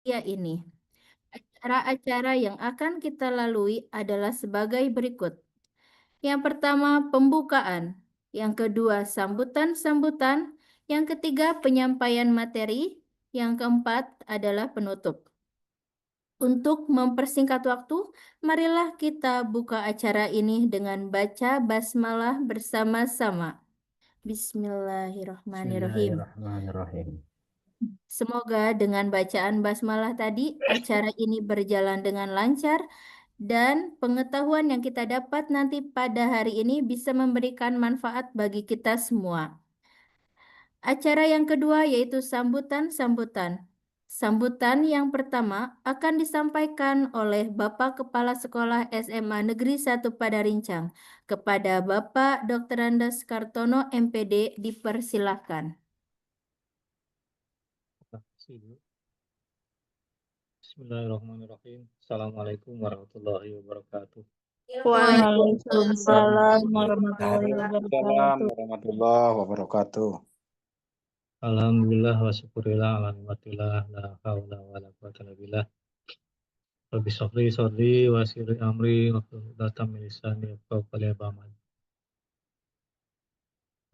Ya ini. Acara-acara yang akan kita lalui adalah sebagai berikut. Yang pertama, pembukaan. Yang kedua, sambutan-sambutan. Yang ketiga, penyampaian materi. Yang keempat adalah penutup. Untuk mempersingkat waktu, marilah kita buka acara ini dengan baca basmalah bersama-sama. Bismillahirrahmanirrahim. Bismillahirrahmanirrahim. Semoga dengan bacaan basmalah tadi, acara ini berjalan dengan lancar dan pengetahuan yang kita dapat nanti pada hari ini bisa memberikan manfaat bagi kita semua. Acara yang kedua yaitu sambutan-sambutan. Sambutan yang pertama akan disampaikan oleh Bapak Kepala Sekolah SMA Negeri 1 Padarincang. Kepada Bapak Dr. Andes Kartono MPD dipersilahkan. Bismillahirrahmanirrahim. Assalamualaikum warahmatullahi wabarakatuh. Waalaikumsalam warahmatullahi Waalaikumsalam wabarakatuh. warahmatullahi wabarakatuh. Alhamdulillah wa syukurillah ala nikmatillah la haula wa la quwwata illa billah. Rabbi shrahli sadri wa yassir li amri wahlul min lisani yafqahu qawli ba'd.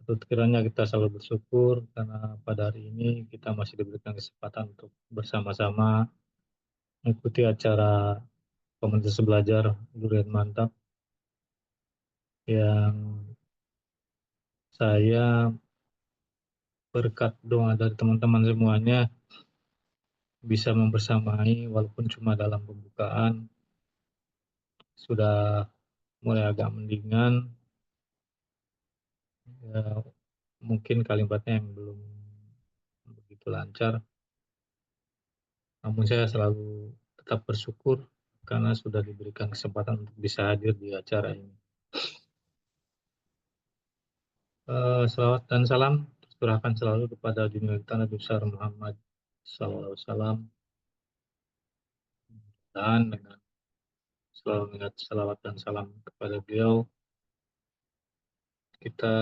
Kiranya kita selalu bersyukur karena pada hari ini kita masih diberikan kesempatan untuk bersama-sama mengikuti acara komunitas belajar Durian Mantap yang saya berkat doa dari teman-teman semuanya bisa membersamai walaupun cuma dalam pembukaan sudah mulai agak mendingan ya, mungkin kalimatnya yang belum begitu lancar, namun saya selalu tetap bersyukur karena sudah diberikan kesempatan untuk bisa hadir di acara ini. Salawat dan salam tercurahkan selalu kepada junjungan Nabi besar Muhammad SAW dan dengan selalu mengingat salawat dan salam kepada beliau kita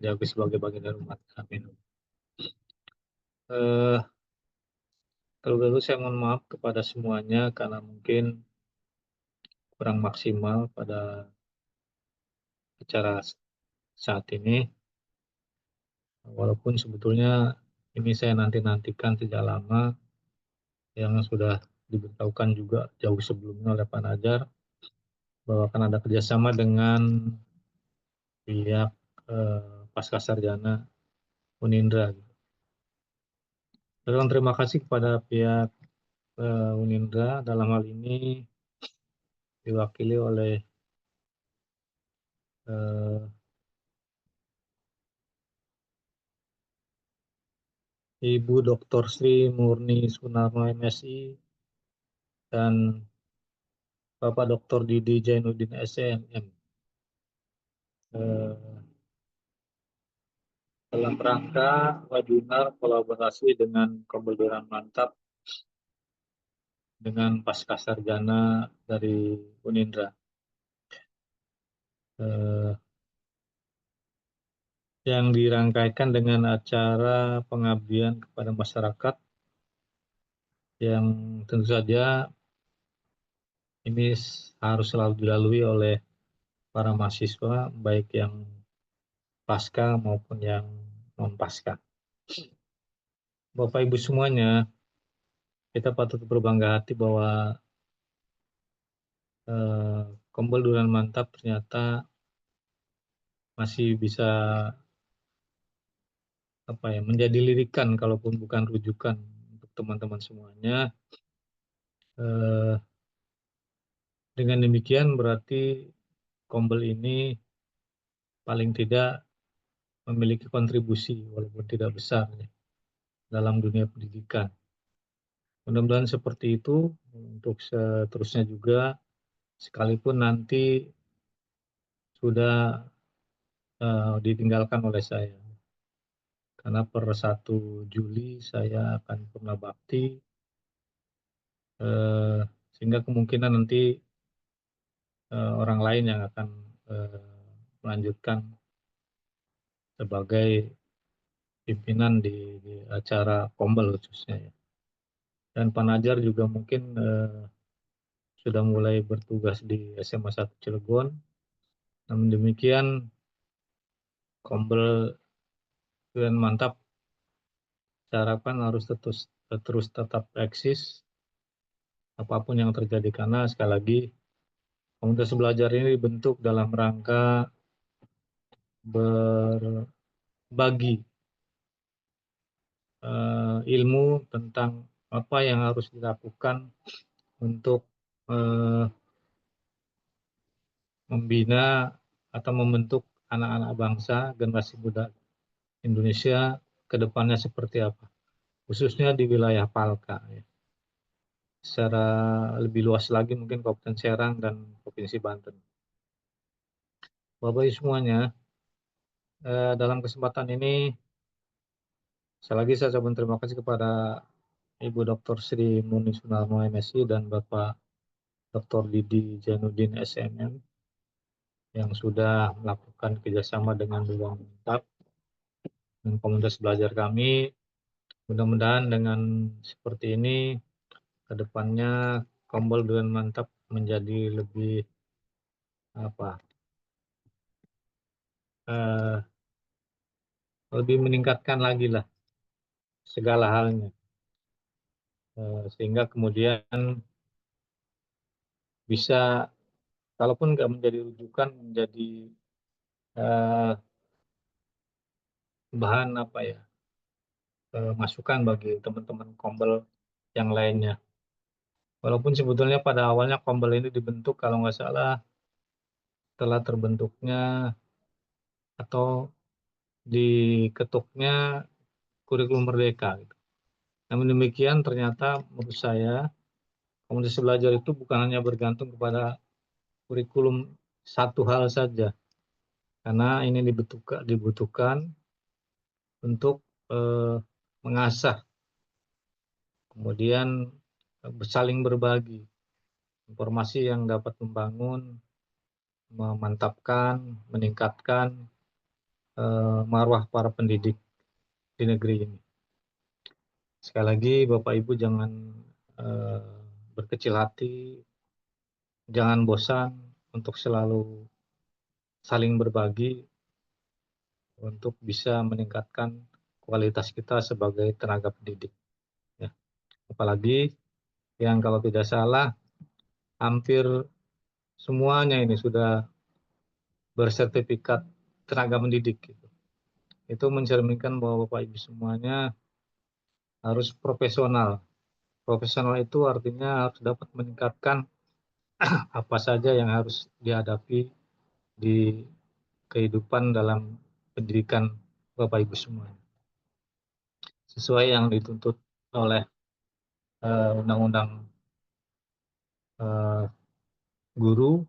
diakui sebagai bagian dari umat. Amin. Terlebih dahulu saya mohon maaf kepada semuanya karena mungkin kurang maksimal pada acara saat ini, walaupun sebetulnya ini saya nantikan sejak lama, yang sudah diberitahukan juga jauh sebelumnya oleh Pak Najar bahwa akan ada kerjasama dengan pihak Pascasarjana Unindra. Terima kasih kepada pihak Unindra dalam hal ini diwakili oleh Ibu Dr. Sri Murni Sunarno MSI dan Bapak Dr. Didi Jainuddin SNM dalam rangka webinar kolaborasi dengan Kombel Mantap dengan Pascasarjana dari Unindra. Yang dirangkaikan dengan acara pengabdian kepada masyarakat yang tentu saja ini harus selalu dilalui oleh para mahasiswa baik yang pasca maupun yang non pasca. Bapak Ibu semuanya, kita patut berbangga hati bahwa Kombel Durian Mantap ternyata masih bisa menjadi lirikan kalaupun bukan rujukan untuk teman-teman semuanya. Dengan demikian berarti Kombel ini paling tidak memiliki kontribusi walaupun tidak besar dalam dunia pendidikan. Mudah-mudahan seperti itu untuk seterusnya juga, sekalipun nanti sudah ditinggalkan oleh saya. Karena per 1 Juli saya akan purna bakti, sehingga kemungkinan nanti orang lain yang akan melanjutkan sebagai pimpinan di acara Kombel khususnya ya. dan Panajar juga mungkin sudah mulai bertugas di SMA 1 Cilegon. Namun demikian, Kombel Durian Mantap saya harapkan harus terus tetap eksis apapun yang terjadi, karena sekali lagi komunitas belajar ini dibentuk dalam rangka berbagi ilmu tentang apa yang harus dilakukan untuk membina atau membentuk anak-anak bangsa generasi muda Indonesia ke depannya seperti apa, khususnya di wilayah Palka. Ya. Secara lebih luas lagi mungkin Kabupaten Serang dan Provinsi Banten. Bapak Ibu semuanya, dalam kesempatan ini sekali lagi saya ucapkan terima kasih kepada Ibu Dr. Sri Muni Sunarno MSI dan Bapak Dr. Didi Jainuddin SMM yang sudah melakukan kerjasama dengan Durian Mantap dan komunitas belajar kami. Mudah-mudahan dengan seperti ini ke depannya Kombel Durian Mantap menjadi lebih lebih meningkatkan lagi lah segala halnya, sehingga kemudian bisa, kalaupun nggak menjadi rujukan, menjadi bahan masukan bagi teman-teman Kombel yang lainnya. Walaupun sebetulnya pada awalnya Kombel ini dibentuk kalau nggak salah setelah terbentuknya atau diketuknya kurikulum Merdeka. Gitu. Namun demikian ternyata menurut saya komunitas belajar itu bukan hanya bergantung kepada kurikulum satu hal saja, karena ini dibutuhkan untuk mengasah, kemudian saling berbagi informasi yang dapat membangun, memantapkan, meningkatkan marwah para pendidik di negeri ini. Sekali lagi Bapak Ibu jangan berkecil hati, jangan bosan untuk selalu saling berbagi untuk bisa meningkatkan kualitas kita sebagai tenaga pendidik. Ya. Apalagi yang kalau tidak salah hampir semuanya ini sudah bersertifikat tenaga pendidik. Gitu. Itu mencerminkan bahwa Bapak Ibu semuanya harus profesional. Profesional itu artinya harus dapat meningkatkan apa saja yang harus dihadapi di kehidupan dalam pendidikan Bapak Ibu semuanya. Sesuai yang dituntut oleh Undang-Undang Guru,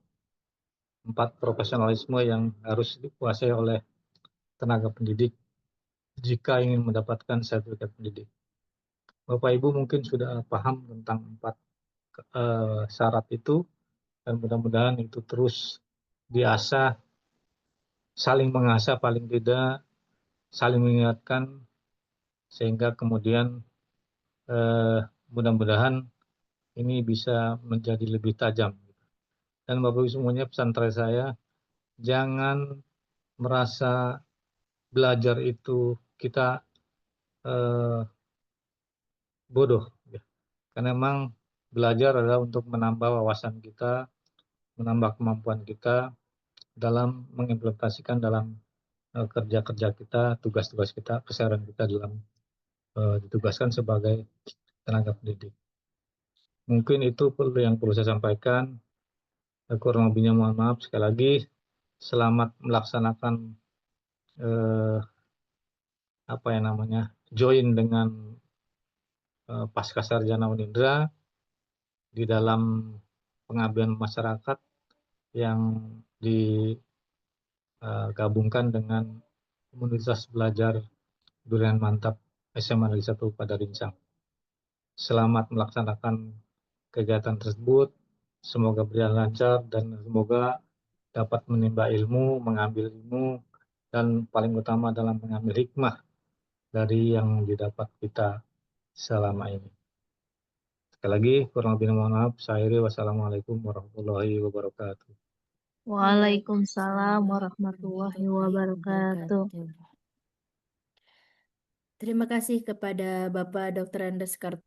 4 profesionalisme yang harus dikuasai oleh tenaga pendidik jika ingin mendapatkan sertifikat pendidik. Bapak Ibu mungkin sudah paham tentang 4 syarat itu, dan mudah-mudahan itu terus diasah, saling mengasah paling tidak, saling mengingatkan, sehingga kemudian mudah-mudahan ini bisa menjadi lebih tajam. Dan Bapak Ibu semuanya, pesan terakhir saya, jangan merasa belajar itu kita bodoh. Karena memang belajar adalah untuk menambah wawasan kita, menambah kemampuan kita dalam mengimplementasikan dalam kerja-kerja kita, tugas-tugas kita, keseharian kita dalam ditugaskan sebagai tenaga pendidik. Mungkin itu yang perlu saya sampaikan. Kurang lebihnya mohon maaf. Sekali lagi, selamat melaksanakan join dengan Pasca Sarjana Unindra di dalam pengabdian masyarakat yang digabungkan dengan komunitas belajar Durian Mantap SMA Negeri 1 pada Rincang. Selamat melaksanakan kegiatan tersebut. Semoga berjalan lancar dan semoga dapat menimba ilmu, mengambil ilmu, dan paling utama dalam mengambil hikmah dari yang didapat kita selama ini. Sekali lagi, kurang lebih mohon maaf. Saya akhiri. Wassalamualaikum warahmatullahi wabarakatuh. Waalaikumsalam warahmatullahi wabarakatuh. Terima kasih kepada Bapak Dr. Andes Kartono.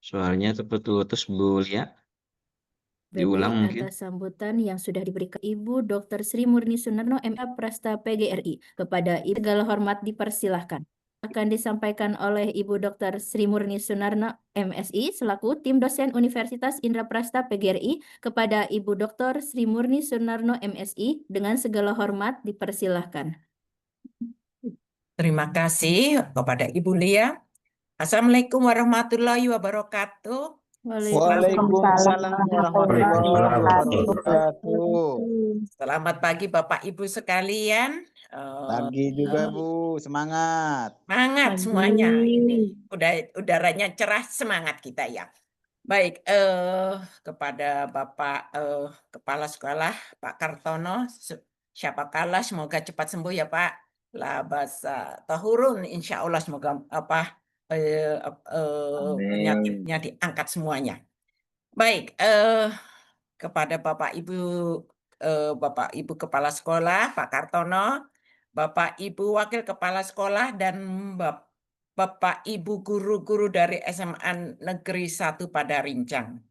Suaranya terputus Bu Lia. Diulang mungkin. Atas sambutan yang sudah diberikan Ibu Dr. Sri Murni Sunarno, MA Prasta PGRI. Kepada Ibu segala hormat dipersilahkan. Akan disampaikan oleh Ibu Dr. Sri Murni Sunarno, MSI, selaku tim dosen Universitas Indraprasta PGRI. Kepada Ibu Dr. Sri Murni Sunarno, MSI, dengan segala hormat dipersilahkan. Terima kasih kepada Ibu Lia. Assalamualaikum warahmatullahi wabarakatuh. Waalaikumsalam warahmatullahi wabarakatuh. Selamat pagi Bapak Ibu sekalian. Pagi juga Bu, semangat. Semangat semuanya ini. Udaranya cerah, semangat kita ya. Baik, kepada Bapak Kepala Sekolah Pak Kartono, siapa kalah semoga cepat sembuh ya Pak. Labasa tahurun, insya Allah semoga penyakitnya diangkat semuanya. Baik, kepada Bapak Ibu Kepala Sekolah Pak Kartono, Bapak Ibu Wakil Kepala Sekolah, dan Bapak Ibu guru-guru dari SMA Negeri 1 pada Rincang.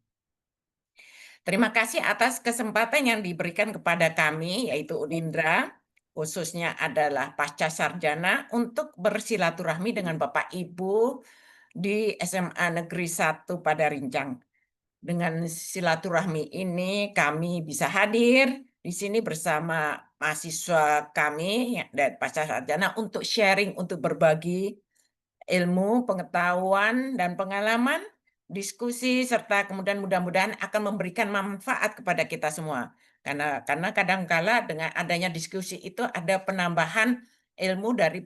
Terima kasih atas kesempatan yang diberikan kepada kami, yaitu Unindra, khususnya adalah pasca sarjana, untuk bersilaturahmi dengan Bapak Ibu di SMA Negeri 1 pada Rincang. Dengan silaturahmi ini kami bisa hadir di sini bersama mahasiswa kami dan pasca sarjana untuk sharing, untuk berbagi ilmu, pengetahuan, dan pengalaman, diskusi, serta kemudian mudah-mudahan akan memberikan manfaat kepada kita semua. Karena kadangkala dengan adanya diskusi itu ada penambahan ilmu dari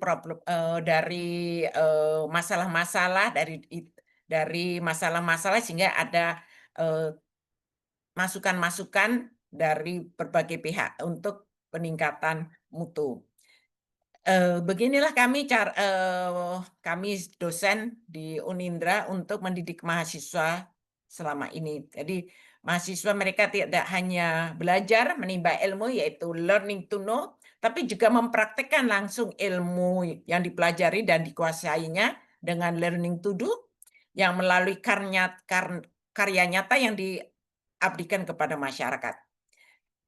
masalah-masalah, dari masalah-masalah, sehingga ada masukan-masukan dari berbagai pihak untuk peningkatan mutu. Beginilah kami dosen di Unindra untuk mendidik mahasiswa selama ini. Jadi mahasiswa mereka tidak hanya belajar menimba ilmu, yaitu learning to know, tapi juga mempraktekkan langsung ilmu yang dipelajari dan dikuasainya dengan learning to do, yang melalui karya nyata yang diabdikan kepada masyarakat.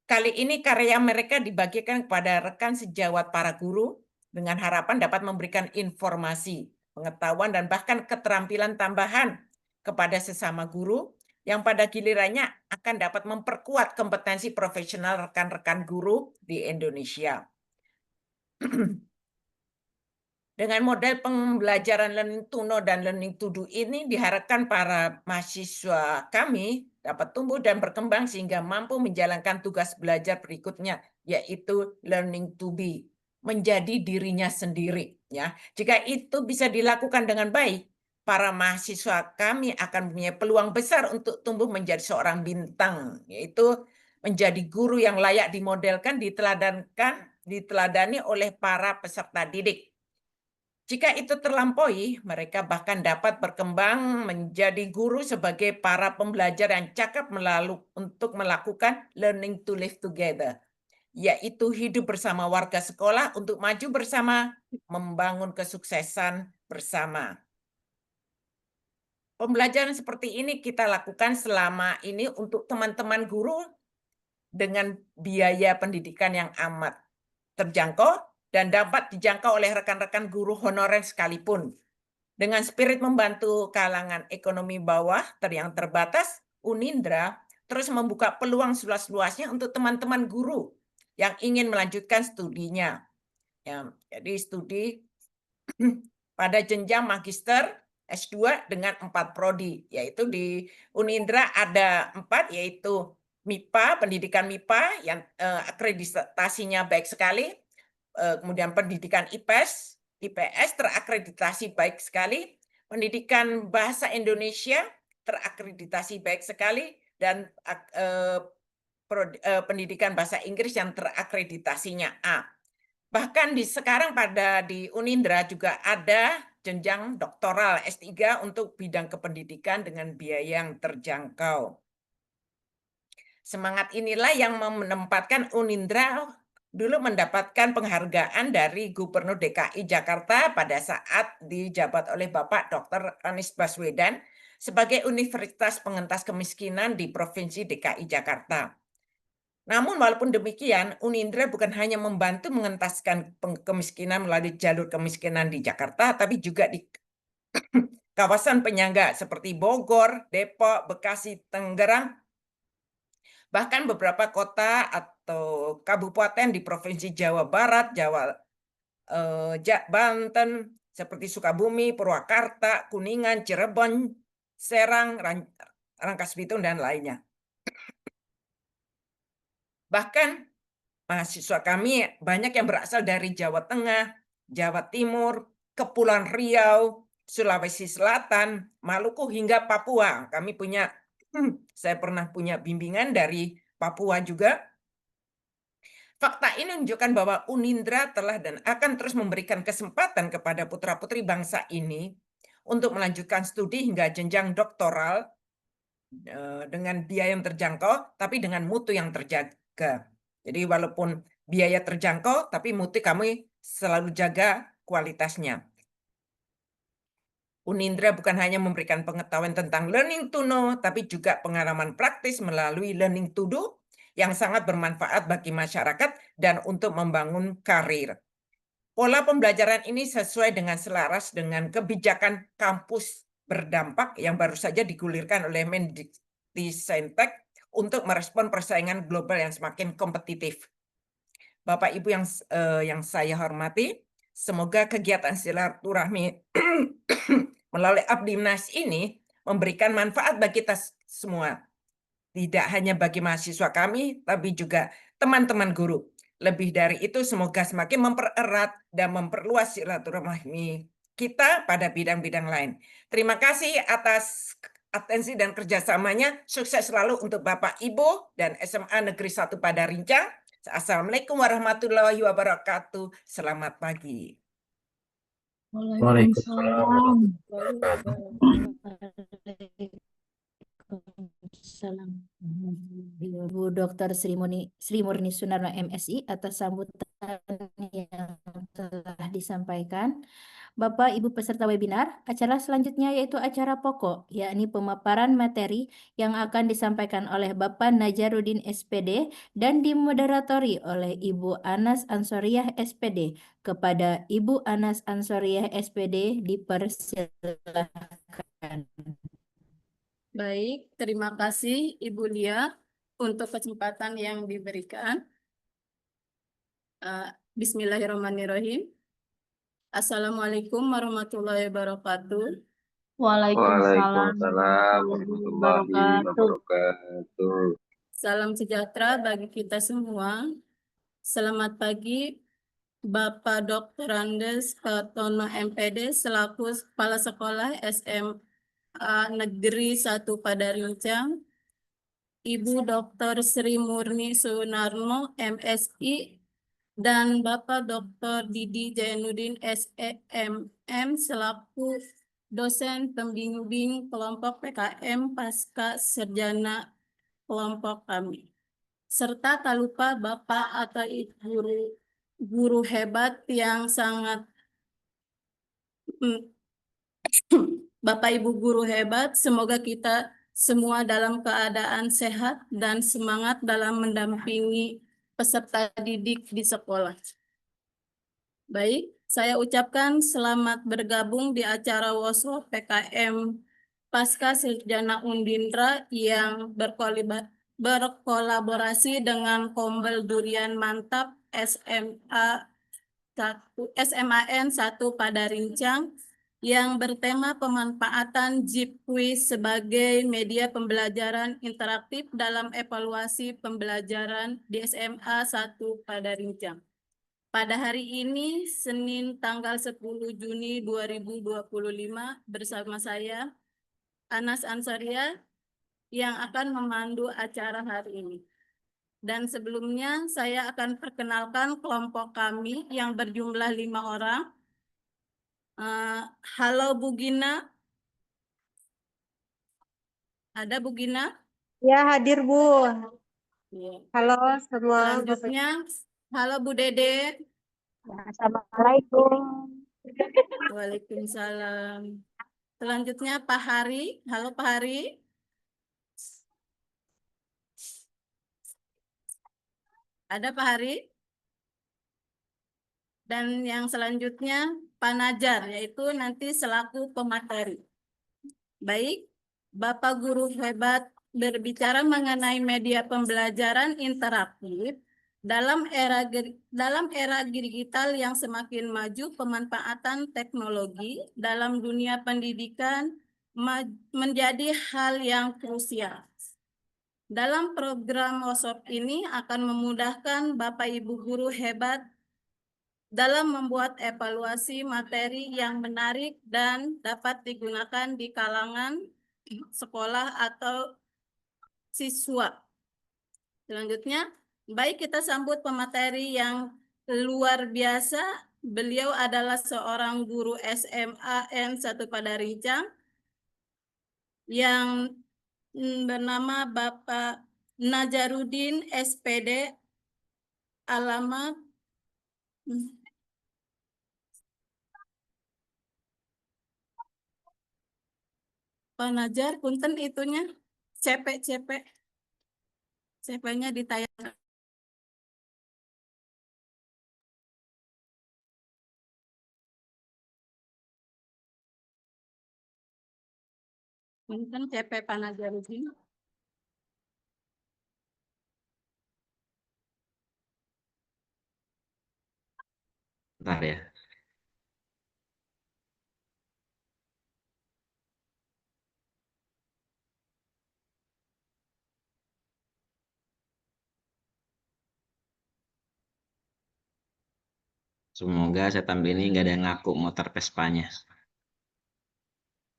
Kali ini karya mereka dibagikan kepada rekan sejawat para guru dengan harapan dapat memberikan informasi, pengetahuan, dan bahkan keterampilan tambahan kepada sesama guru yang pada gilirannya akan dapat memperkuat kompetensi profesional rekan-rekan guru di Indonesia. Dengan model pembelajaran learning to know dan learning to do ini diharapkan para mahasiswa kami dapat tumbuh dan berkembang sehingga mampu menjalankan tugas belajar berikutnya, yaitu learning to be, menjadi dirinya sendiri. Ya, jika itu bisa dilakukan dengan baik, para mahasiswa kami akan punya peluang besar untuk tumbuh menjadi seorang bintang, yaitu menjadi guru yang layak dimodelkan, diteladani oleh para peserta didik. Jika itu terlampaui, mereka bahkan dapat berkembang menjadi guru sebagai para pembelajar yang cakap untuk melakukan learning to live together, yaitu hidup bersama warga sekolah untuk maju bersama, membangun kesuksesan bersama. Pembelajaran seperti ini kita lakukan selama ini untuk teman-teman guru dengan biaya pendidikan yang amat terjangkau dan dapat dijangkau oleh rekan-rekan guru honorer sekalipun. Dengan spirit membantu kalangan ekonomi bawah yang terbatas, Unindra terus membuka peluang seluas-luasnya untuk teman-teman guru yang ingin melanjutkan studinya. Ya, jadi studi pada jenjang magister S2 dengan 4 prodi, yaitu di Unindra ada 4, yaitu MIPA, pendidikan MIPA yang akreditasinya baik sekali, kemudian pendidikan IPS, IPS terakreditasi baik sekali, pendidikan bahasa Indonesia terakreditasi baik sekali, dan pendidikan bahasa Inggris yang terakreditasinya A. Bahkan sekarang di Unindra juga ada jenjang doktoral S3 untuk bidang kependidikan dengan biaya yang terjangkau. Semangat inilah yang menempatkan Unindra dulu mendapatkan penghargaan dari Gubernur DKI Jakarta pada saat dijabat oleh Bapak Dr. Anies Baswedan sebagai Universitas Pengentas Kemiskinan di Provinsi DKI Jakarta. Namun walaupun demikian, Unindra bukan hanya membantu mengentaskan kemiskinan melalui jalur kemiskinan di Jakarta, tapi juga di kawasan penyangga seperti Bogor, Depok, Bekasi, Tangerang, bahkan beberapa kota atau kabupaten di Provinsi Jawa Barat, Banten, seperti Sukabumi, Purwakarta, Kuningan, Cirebon, Serang, Rangkas Bitung, dan lainnya. Bahkan mahasiswa kami banyak yang berasal dari Jawa Tengah, Jawa Timur, Kepulauan Riau, Sulawesi Selatan, Maluku, hingga Papua. Saya pernah punya bimbingan dari Papua juga. Fakta ini menunjukkan bahwa Unindra telah dan akan terus memberikan kesempatan kepada putra-putri bangsa ini untuk melanjutkan studi hingga jenjang doktoral dengan biaya yang terjangkau, tapi dengan mutu yang terjaga. Jadi walaupun biaya terjangkau, tapi mutu kami selalu jaga kualitasnya. Unindra bukan hanya memberikan pengetahuan tentang learning to know, tapi juga pengalaman praktis melalui learning to do yang sangat bermanfaat bagi masyarakat dan untuk membangun karir. Pola pembelajaran ini sesuai dengan selaras dengan kebijakan kampus berdampak yang baru saja digulirkan oleh Mendikbudristek untuk merespon persaingan global yang semakin kompetitif. Bapak Ibu yang saya hormati, semoga kegiatan silaturahmi melalui Abdimnas ini memberikan manfaat bagi kita semua. Tidak hanya bagi mahasiswa kami, tapi juga teman-teman guru. Lebih dari itu, semoga semakin mempererat dan memperluas silaturahmi kita pada bidang-bidang lain. Terima kasih atas atensi dan kerjasamanya. Sukses selalu untuk Bapak Ibu dan SMA Negeri 1 Padarincang. Assalamualaikum warahmatullahi wabarakatuh. Selamat pagi. Waalaikumsalam. Ibu Dr. Sri Murni Sunarno MSI atas sambutan yang telah disampaikan. Bapak Ibu peserta webinar, acara selanjutnya yaitu acara pokok, yakni pemaparan materi yang akan disampaikan oleh Bapak Najaruddin SPD dan dimoderatori oleh Ibu Anas Ansoriah SPD. Kepada Ibu Anas Ansoriah SPD dipersilakan. Baik, terima kasih Ibu Lia untuk kesempatan yang diberikan. Bismillahirrahmanirrahim. Assalamualaikum warahmatullahi wabarakatuh. Waalaikumsalam warahmatullahi wabarakatuh. Salam sejahtera bagi kita semua. Selamat pagi Bapak Dr. Andes Kartono MPD selaku Kepala Sekolah SMA Negeri 1 Padarincang, Ibu Dr. Sri Murni Sunarno MSI, dan Bapak Dr. Didi Jainuddin SEMM selaku dosen pembimbing kelompok PKM Pasca Sarjana kelompok kami. Serta tak lupa Bapak atau Ibu guru hebat yang sangat Bapak Ibu guru hebat, semoga kita semua dalam keadaan sehat dan semangat dalam mendampingi peserta didik di sekolah. Baik, saya ucapkan selamat bergabung di acara workshop PKM Pasca Sarjana Unindra yang berkolaborasi dengan Kombel Durian Mantap SMAN 1 Padarincang yang bertema pemanfaatan Jipquiz sebagai media pembelajaran interaktif dalam evaluasi pembelajaran di SMA 1 Padarincang. Pada hari ini, Senin tanggal 10 Juni 2025, bersama saya, Anas Ansaria, yang akan memandu acara hari ini. Dan sebelumnya, saya akan perkenalkan kelompok kami yang berjumlah 5 orang. Halo Bu Gina. Ada Bu Gina? Ya, hadir Bu. Ya. Halo semua. Selanjutnya, halo Bu Dede. Assalamualaikum. Waalaikumsalam. Selanjutnya Pak Hari. Halo Pak Hari. Ada Pak Hari? Dan yang selanjutnya Pak Najar, yaitu nanti selaku pemateri. Baik, Bapak Guru Hebat berbicara mengenai media pembelajaran interaktif dalam era digital yang semakin maju. Pemanfaatan teknologi dalam dunia pendidikan menjadi hal yang krusial. Dalam program workshop ini akan memudahkan Bapak Ibu Guru Hebat dalam membuat evaluasi materi yang menarik dan dapat digunakan di kalangan sekolah atau siswa. Selanjutnya, baik kita sambut pemateri yang luar biasa. Beliau adalah seorang guru SMA N1 Padarincang yang bernama Bapak Najarudin SPD, alamat Pak Najar, punten itunya CP-nya ditayang. Punten CP Pak Najarudin. Bentar ya. Semoga saya tampil ini nggak ada yang ngaku motor Vespanya.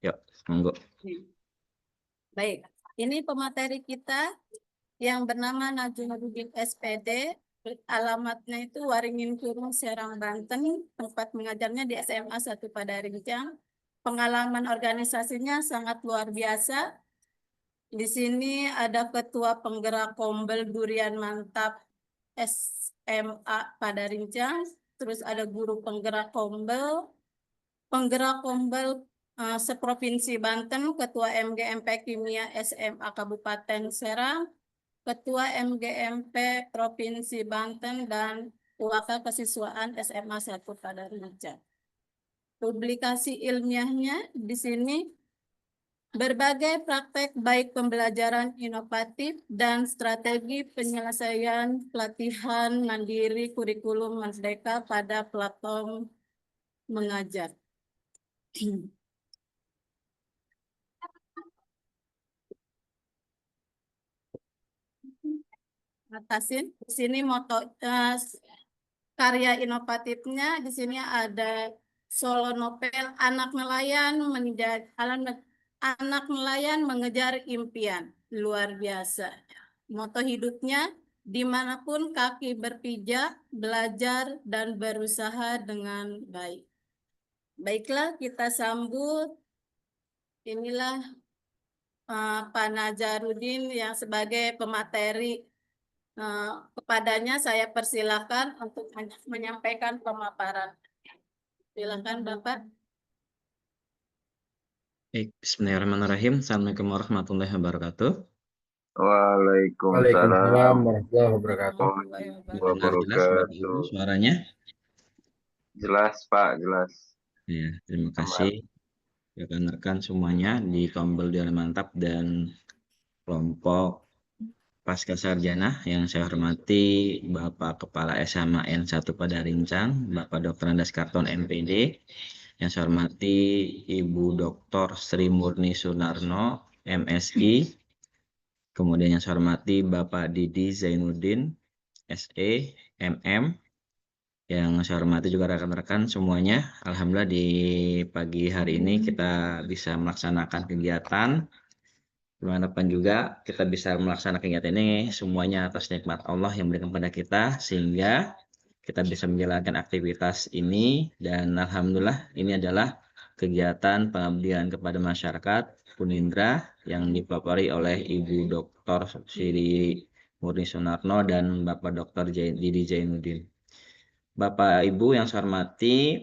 Yuk, monggo. Baik, ini pemateri kita yang bernama Najarudin SPD. Alamatnya itu Waringin Kurung, Serang, Banten. Tempat mengajarnya di SMA 1 Padarincang. Pengalaman organisasinya sangat luar biasa. Di sini ada Ketua Penggerak Kombel Durian Mantap SMA Padarincang. Terus ada guru penggerak Kombel seprovinsi Banten, Ketua MGMP Kimia SMA Kabupaten Serang, Ketua MGMP Provinsi Banten, dan Wakil Kesiswaan SMA 1 Padarincang. Publikasi ilmiahnya di sini berbagai praktek baik pembelajaran inovatif dan strategi penyelesaian pelatihan mandiri kurikulum merdeka pada platform mengajar. Atasin, di sini moto karya inovatifnya di sini ada solo novel Anak Nelayan Mengejar Impian. Luar biasa. Moto hidupnya, dimanapun kaki berpijak, belajar dan berusaha dengan baik. Baiklah, kita sambut. Inilah Pak Najarudin yang sebagai pemateri. Kepadanya saya persilakan untuk menyampaikan pemaparan. Silakan Bapak. Bismillahirrahmanirrahim. Assalamualaikum warahmatullahi wabarakatuh. Waalaikumsalam warahmatullahi wabarakatuh. Dengar jelas Bapak Ibu suaranya? Jelas Pak, jelas. Ya, terima kasih rekan-rekan semuanya di Kombel Durian Mantap dan kelompok Pasca Sarjana yang saya hormati Bapak Kepala SMA N1 Padarincang, Bapak Dr. Andas Karton MPD, yang saya hormati Ibu Dr. Sri Murni Sunarno MSI, kemudian yang saya hormati Bapak Didi Zainuddin SE MM, Yang saya hormati juga rekan-rekan semuanya. Alhamdulillah di pagi hari ini kita bisa melaksanakan kegiatan. Dimanapun juga kita bisa melaksanakan kegiatan ini semuanya atas nikmat Allah yang berikan kepada kita, sehingga kita bisa menjalankan aktivitas ini. Dan alhamdulillah ini adalah kegiatan pengabdian kepada masyarakat Punindra yang dipelopori oleh Ibu Dr. Sri Murni Sunarno dan Bapak Dr. Didi Zainuddin. Bapak Ibu yang saya hormati,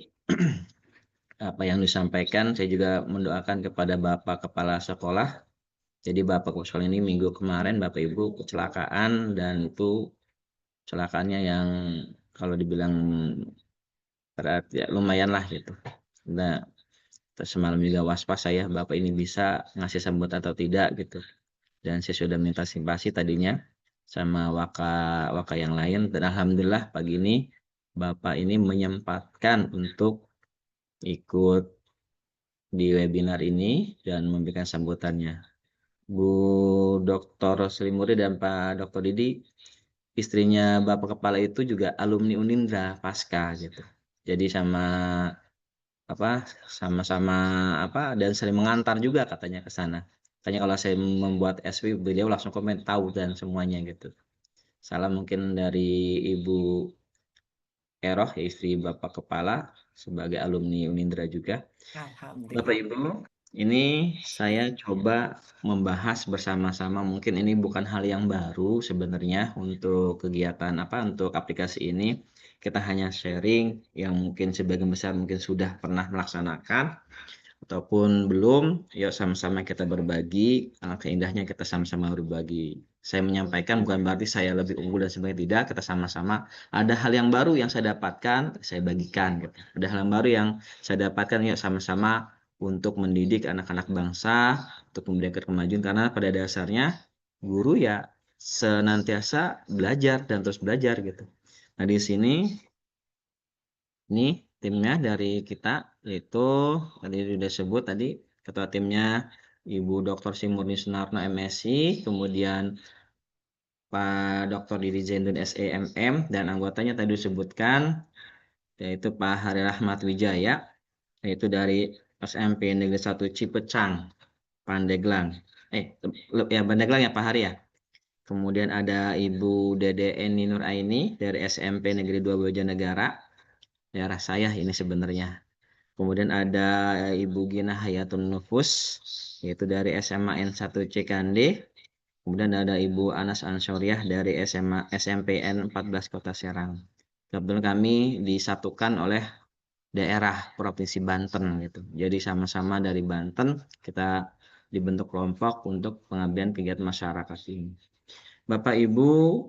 apa yang disampaikan saya juga mendoakan kepada Bapak Kepala Sekolah. Jadi Bapak Kepala Sekolah ini minggu kemarin Bapak Ibu kecelakaan, dan itu kecelakaannya yang kalau dibilang berat ya lumayan lah gitu. Nah, semalam juga was-was saya Bapak ini bisa ngasih sambutan atau tidak gitu. Dan saya sudah minta simpati tadinya sama waka yang lain, dan alhamdulillah pagi ini Bapak ini menyempatkan untuk ikut di webinar ini dan memberikan sambutannya. Bu Dr. Sri Murni dan Pak Dr. Didi, istrinya Bapak Kepala itu juga alumni Unindra Pasca gitu. Jadi sama-sama dan sering mengantar juga katanya ke sana. Katanya kalau saya membuat SP, beliau langsung komen tahu dan semuanya gitu. Salam mungkin dari Ibu Eroh, istri Bapak Kepala, sebagai alumni Unindra juga. Bapak Ibu, ini saya coba membahas bersama-sama, mungkin ini bukan hal yang baru sebenarnya untuk kegiatan untuk aplikasi ini. Kita hanya sharing yang mungkin sebagian besar mungkin sudah pernah melaksanakan ataupun belum. Yuk sama-sama kita berbagi, alangkah indahnya kita sama-sama berbagi. Saya menyampaikan bukan berarti saya lebih unggul dan sebagainya, tidak. Kita sama-sama ada hal yang baru yang saya dapatkan, saya bagikan gitu. Ada hal yang baru yang saya dapatkan, yuk sama-sama untuk mendidik anak-anak bangsa, untuk memberikan kemajuan, karena pada dasarnya guru ya senantiasa belajar dan terus belajar gitu. Nah, di sini ini timnya dari kita, yaitu tadi sudah sebut tadi ketua timnya Ibu Dr. Sri Murni Sunarno MSI, kemudian Pak Dr. Didi Zainuddin SEMM, dan anggotanya tadi disebutkan yaitu Pak Hari Rahmat Wijaya, yaitu dari SMP Negeri 1 Cipecang, Pandeglang. Pandeglang ya Pak Hari ya. Kemudian ada Ibu Dede Eni Nur Aini dari SMP Negeri 2 Bojonegara, daerah saya ini sebenarnya. Kemudian ada Ibu Gina Hayatun Nufus, yaitu dari SMA N1 Cikande. Kemudian ada Ibu Anas Ansoriah dari SMPN 14 Kota Serang. Kebetulan kami disatukan oleh daerah Provinsi Banten gitu. Jadi sama-sama dari Banten kita dibentuk kelompok untuk pengabdian kegiatan masyarakat ini. Bapak Ibu,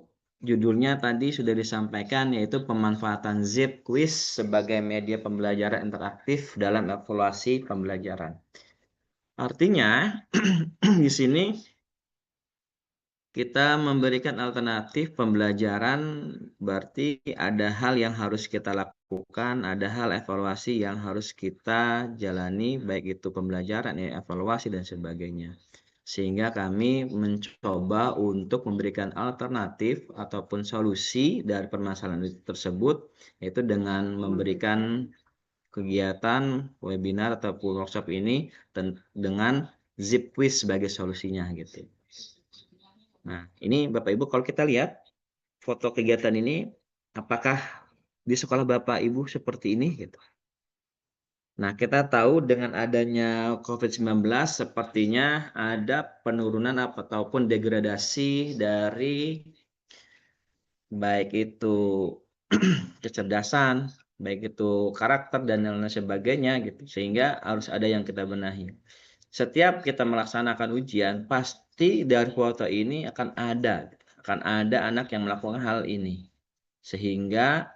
judulnya tadi sudah disampaikan, yaitu pemanfaatan Zip Quiz sebagai media pembelajaran interaktif dalam evaluasi pembelajaran. Artinya di sini kita memberikan alternatif pembelajaran, berarti ada hal yang harus kita lakukan, ada hal evaluasi yang harus kita jalani, baik itu pembelajaran, evaluasi, dan sebagainya. Sehingga kami mencoba untuk memberikan alternatif ataupun solusi dari permasalahan tersebut, yaitu dengan memberikan kegiatan webinar ataupun workshop ini dengan Zip Quiz sebagai solusinya gitu. Nah, ini Bapak Ibu kalau kita lihat foto kegiatan ini, apakah di sekolah Bapak Ibu seperti ini gitu. Nah, kita tahu dengan adanya COVID-19 sepertinya ada penurunan ataupun degradasi dari baik itu kecerdasan, baik itu karakter dan lain sebagainya gitu. Sehingga harus ada yang kita benahi. Setiap kita melaksanakan ujian, pasti dari foto ini akan ada anak yang melakukan hal ini. Sehingga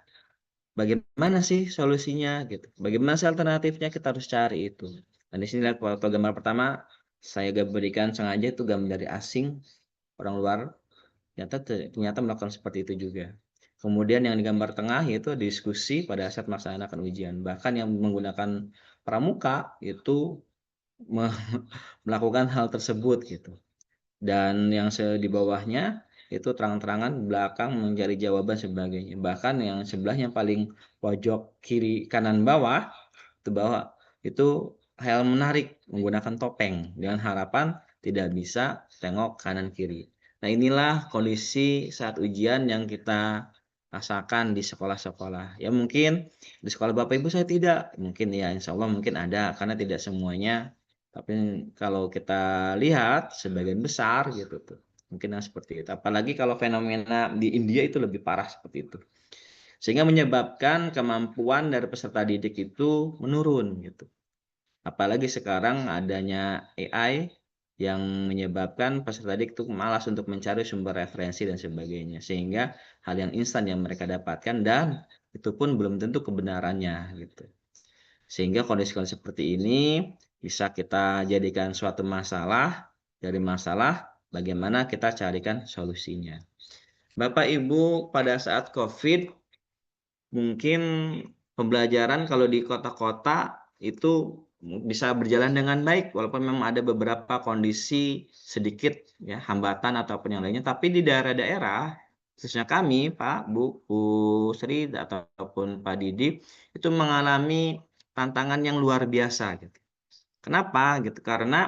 bagaimana sih solusinya gitu? Bagaimana sih alternatifnya, kita harus cari itu. Dan di sini lihat foto gambar pertama, saya berikan sengaja itu gambar dari asing, orang luar, ternyata melakukan seperti itu juga. Kemudian yang di gambar tengah itu diskusi pada saat melaksanakan ujian. Bahkan yang menggunakan pramuka itu melakukan hal tersebut gitu. Dan yang di bawahnya itu terang-terangan belakang mencari jawaban sebagainya. Bahkan yang sebelahnya paling pojok kiri kanan bawah itu hal menarik menggunakan topeng dengan harapan tidak bisa tengok kanan kiri. Nah, inilah kondisi saat ujian yang kita rasakan di sekolah-sekolah. Ya mungkin di sekolah Bapak Ibu saya tidak, mungkin ya insya Allah mungkin ada karena tidak semuanya. Tapi kalau kita lihat sebagian besar gitu tuh, mungkin seperti itu. Apalagi kalau fenomena di India itu lebih parah seperti itu. Sehingga menyebabkan kemampuan dari peserta didik itu menurun gitu. Apalagi sekarang adanya AI yang menyebabkan peserta didik itu malas untuk mencari sumber referensi dan sebagainya. Sehingga hal yang instan yang mereka dapatkan dan itu pun belum tentu kebenarannya gitu. Sehingga kondisi-kondisi seperti ini bisa kita jadikan suatu masalah, dari masalah bagaimana kita carikan solusinya. Bapak Ibu, pada saat COVID mungkin pembelajaran kalau di kota-kota itu bisa berjalan dengan baik walaupun memang ada beberapa kondisi sedikit ya hambatan ataupun yang lainnya, tapi di daerah-daerah khususnya kami Pak, Bu Sri ataupun Pak Didi itu mengalami tantangan yang luar biasa gitu. Kenapa gitu? Karena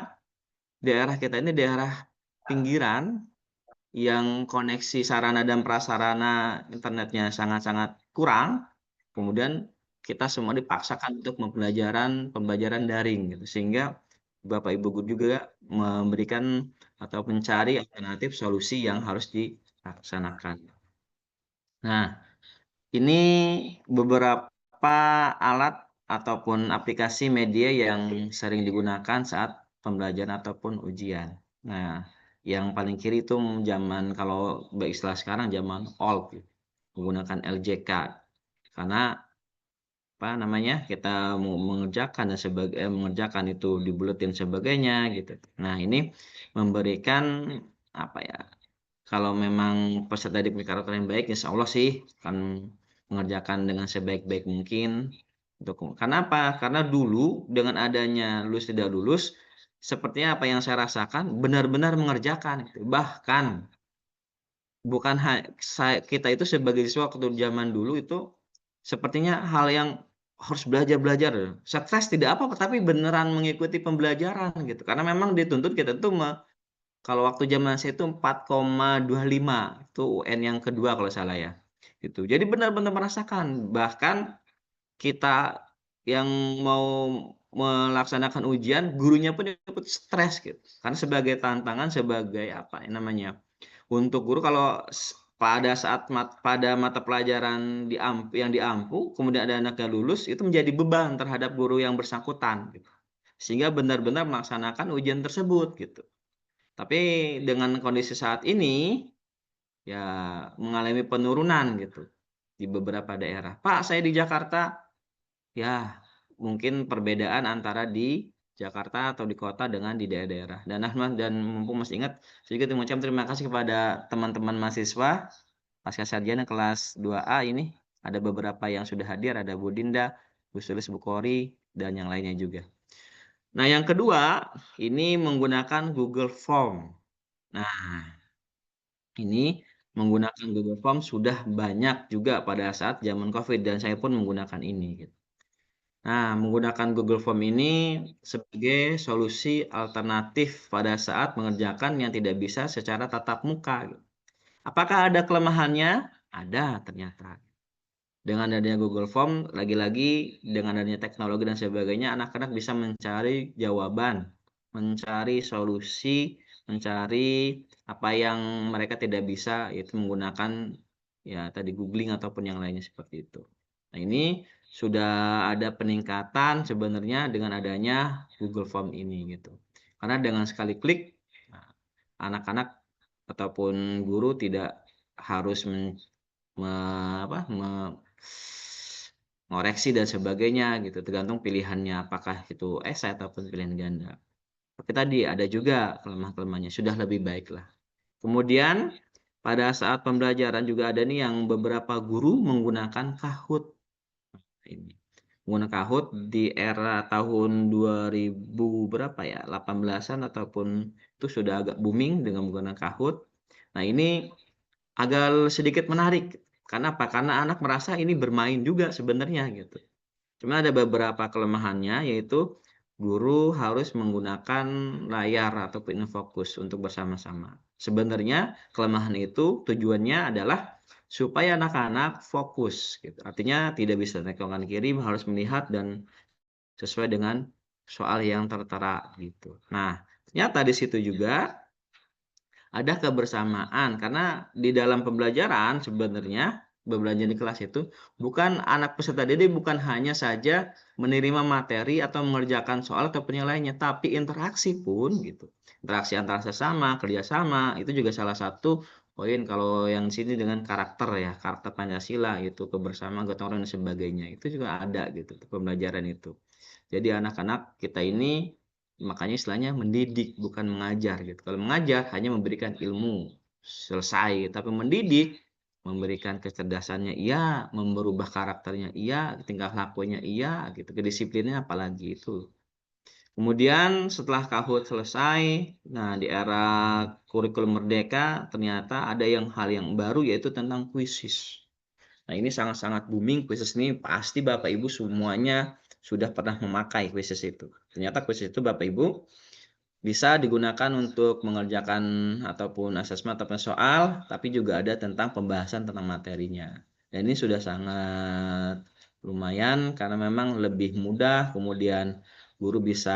daerah kita ini daerah pinggiran yang koneksi sarana dan prasarana internetnya sangat-sangat kurang. Kemudian kita semua dipaksakan untuk pembelajaran daring gitu. Sehingga Bapak Ibu guru juga memberikan atau mencari alternatif solusi yang harus dilaksanakan. Nah, ini beberapa alat ataupun aplikasi media yang sering digunakan saat pembelajaran ataupun ujian. Nah, yang paling kiri itu zaman kalau istilah sekarang zaman old menggunakan LJK karena apa namanya kita mau mengerjakan dan mengerjakan itu dibuletin sebagainya gitu. Nah, ini memberikan apa ya? Kalau memang peserta didik karakter yang baik, insya Allah sih akan mengerjakan dengan sebaik-baik mungkin. Kenapa? Karena dulu dengan adanya lulus tidak lulus, sepertinya apa yang saya rasakan benar-benar mengerjakan. Bahkan bukan kita itu sebagai siswa waktu zaman dulu itu sepertinya hal yang harus belajar. Stres tidak apa-apa, tapi beneran mengikuti pembelajaran gitu. Karena memang dituntut kita tuh kalau waktu zaman saya itu 4,25 itu UN yang kedua kalau salah ya. Gitu. Jadi benar-benar merasakan bahkan kita yang mau melaksanakan ujian gurunya pun ikut stres gitu. Karena sebagai tantangan sebagai apa namanya? Untuk guru kalau pada saat pada mata pelajaran yang diampu kemudian ada anaknya lulus itu menjadi beban terhadap guru yang bersangkutan gitu. Sehingga benar-benar melaksanakan ujian tersebut gitu. Tapi dengan kondisi saat ini ya mengalami penurunan gitu di beberapa daerah. Pak, saya di Jakarta. Ya, mungkin perbedaan antara di Jakarta atau di kota dengan di daerah-daerah. Dan Ahmad dan mumpung masih ingat, saya juga mengucapkan terima kasih kepada teman-teman mahasiswa pasca sarjana kelas 2A ini. Ada beberapa yang sudah hadir, ada Bu Dinda, Bu Sulis, Bu Kori, dan yang lainnya juga. Nah, yang kedua, ini menggunakan Google Form. Nah, ini menggunakan Google Form sudah banyak juga pada saat zaman COVID dan saya pun menggunakan ini. Gitu. Nah, menggunakan Google Form ini sebagai solusi alternatif pada saat mengerjakan yang tidak bisa secara tatap muka. Gitu. Apakah ada kelemahannya? Ada ternyata. Dengan adanya Google Form, lagi-lagi dengan adanya teknologi dan sebagainya, anak-anak bisa mencari jawaban, mencari solusi, mencari apa yang mereka tidak bisa, yaitu menggunakan ya tadi googling ataupun yang lainnya seperti itu. Nah, ini sudah ada peningkatan sebenarnya dengan adanya Google Form ini gitu. Karena dengan sekali klik, anak-anak ataupun guru tidak harus mengoreksi dan sebagainya gitu, tergantung pilihannya apakah itu esai ataupun pilihan ganda. Tapi tadi ada juga kelemahan-kelemahannya, sudah lebih baik lah. Kemudian pada saat pembelajaran juga ada nih yang beberapa guru menggunakan Kahoot. Ini menggunakan Kahoot di era tahun 2000 berapa ya, 18-an ataupun itu sudah agak booming dengan menggunakan Kahoot. Nah, ini agak sedikit menarik. Karena apa? Karena anak merasa ini bermain juga sebenarnya gitu. Cuma ada beberapa kelemahannya, yaitu guru harus menggunakan layar ataupun infokus untuk bersama-sama. Sebenarnya kelemahan itu tujuannya adalah supaya anak-anak fokus gitu. Artinya tidak bisa naik kanan kiri, harus melihat dan sesuai dengan soal yang tertera gitu. Nah, ternyata di situ juga ada kebersamaan karena di dalam pembelajaran sebenarnya pembelajaran di kelas itu bukan anak peserta didik bukan hanya saja menerima materi atau mengerjakan soal atau penilaiannya, tapi interaksi pun gitu. Interaksi antara sesama, kerjasama itu juga salah satu poin kalau yang di sini dengan karakter ya, karakter Pancasila itu kebersamaan, gotong royong dan sebagainya. Itu juga ada gitu pembelajaran itu. Jadi anak-anak kita ini makanya istilahnya mendidik bukan mengajar gitu. Kalau mengajar hanya memberikan ilmu selesai, tapi mendidik memberikan kecerdasannya iya, merubah karakternya iya, tingkah lakunya iya gitu, kedisiplinnya apalagi itu. Kemudian setelah KAHUT selesai, nah di era kurikulum merdeka ternyata ada hal yang baru yaitu tentang kuisis. Nah, ini sangat-sangat booming kuisis ini pasti Bapak Ibu semuanya sudah pernah memakai kuisis itu. Ternyata kuisis itu Bapak Ibu bisa digunakan untuk mengerjakan ataupun asesmen ataupun soal, tapi juga ada tentang pembahasan tentang materinya. Dan ini sudah sangat lumayan karena memang lebih mudah, kemudian guru bisa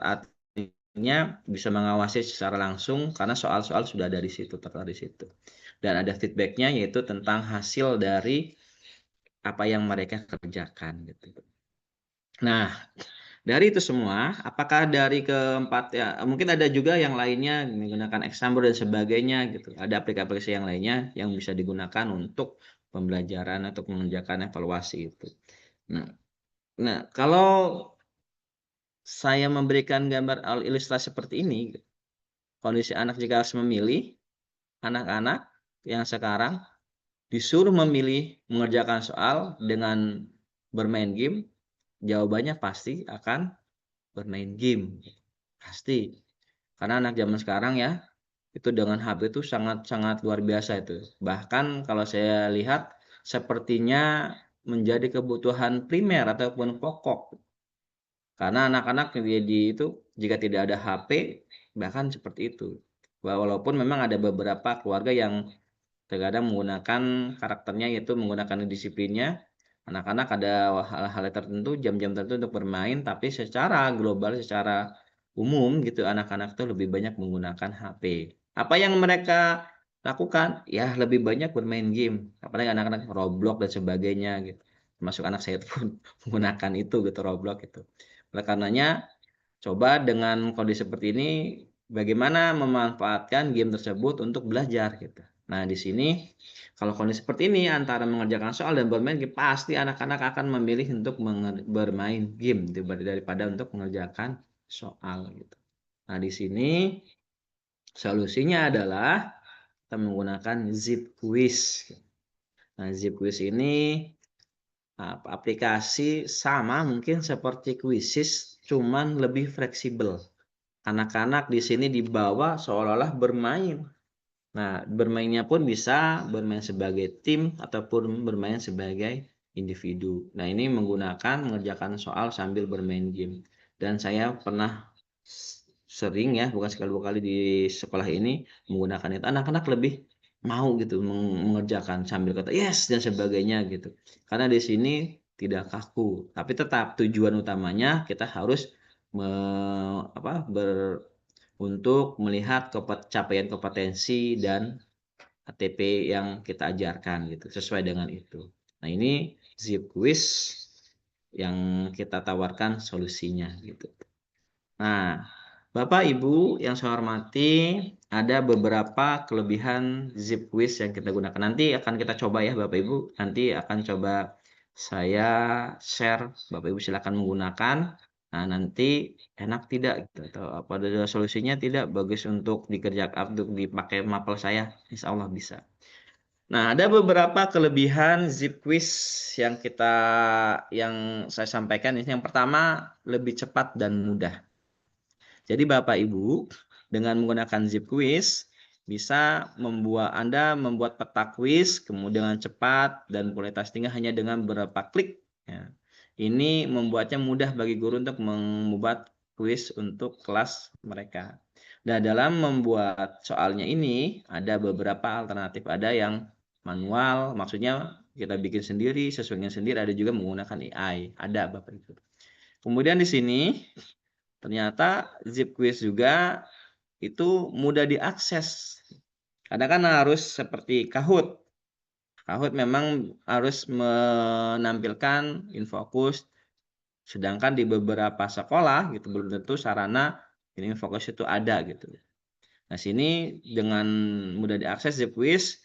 artinya bisa mengawasi secara langsung karena soal-soal sudah ada di situ, tertera di situ. Dan ada feedbacknya yaitu tentang hasil dari apa yang mereka kerjakan gitu. Nah, dari itu semua, apakah dari keempat ya mungkin ada juga yang lainnya menggunakan Example dan sebagainya gitu. Ada aplikasi yang lainnya yang bisa digunakan untuk pembelajaran atau mengerjakan evaluasi itu. Nah, kalau saya memberikan gambar ilustrasi seperti ini, kondisi anak jika harus memilih, anak-anak yang sekarang disuruh memilih mengerjakan soal dengan bermain game, jawabannya pasti akan bermain game. Pasti. Karena anak zaman sekarang ya, itu dengan HP itu sangat-sangat luar biasa itu. Bahkan kalau saya lihat sepertinya menjadi kebutuhan primer ataupun pokok. Karena anak-anak itu jika tidak ada HP bahkan seperti itu. Walaupun memang ada beberapa keluarga yang terkadang menggunakan karakternya yaitu menggunakan disiplinnya. Anak-anak ada hal-hal tertentu, jam-jam tertentu untuk bermain, tapi secara global, secara umum gitu anak-anak itu lebih banyak menggunakan HP. Apa yang mereka lakukan? Ya lebih banyak bermain game. Apalagi anak-anak Roblox dan sebagainya gitu. Termasuk anak saya pun menggunakan itu gitu Roblox gitu. Oleh karenanya coba dengan kondisi seperti ini bagaimana memanfaatkan game tersebut untuk belajar gitu. Nah, di sini kalau kondisi seperti ini antara mengerjakan soal dan bermain game pasti anak-anak akan memilih untuk bermain game daripada untuk mengerjakan soal gitu. Nah, di sini solusinya adalah kita menggunakan Zip Quiz. Nah, Zip Quiz ini aplikasi sama mungkin seperti Quizzes cuman lebih fleksibel. Anak-anak di sini dibawa seolah-olah bermain. Nah, bermainnya pun bisa bermain sebagai tim ataupun bermain sebagai individu. Nah, ini mengerjakan soal sambil bermain game. Dan saya pernah sering ya, bukan sekali dua kali di sekolah ini menggunakan itu. Anak-anak lebih mau gitu mengerjakan sambil kata yes dan sebagainya gitu. Karena di sini tidak kaku, tapi tetap tujuan utamanya kita harus untuk melihat capaian kompetensi dan ATP yang kita ajarkan gitu sesuai dengan itu. Nah, ini Zip Quiz yang kita tawarkan solusinya gitu. Nah, Bapak Ibu yang saya hormati, ada beberapa kelebihan Zip Quiz yang kita gunakan. Nanti akan kita coba ya Bapak Ibu, nanti akan coba saya share, Bapak Ibu silakan menggunakan. Nah, nanti enak tidak gitu, atau apa ada solusinya tidak bagus untuk dikerjakan untuk dipakai mapel saya, insya Allah bisa. Nah, ada beberapa kelebihan Zip Quiz yang saya sampaikan. Yang pertama lebih cepat dan mudah. Jadi Bapak Ibu dengan menggunakan Zip Quiz bisa Anda membuat peta kuis kemudian cepat dan kualitas tinggi hanya dengan beberapa klik. Ya. Ini membuatnya mudah bagi guru untuk membuat kuis untuk kelas mereka. Nah, dalam membuat soalnya ini ada beberapa alternatif. Ada yang manual, maksudnya kita bikin sendiri, sesuaikan sendiri. Ada juga menggunakan AI. Ada Bapak Ibu. Kemudian di sini ternyata Zip Quiz juga itu mudah diakses. Karena kan harus seperti Kahoot. Kahoot memang harus menampilkan InfoKoes, sedangkan di beberapa sekolah gitu belum tentu sarana ini InfoKoes itu ada gitu. Nah, sini dengan mudah diakses Zip Quiz.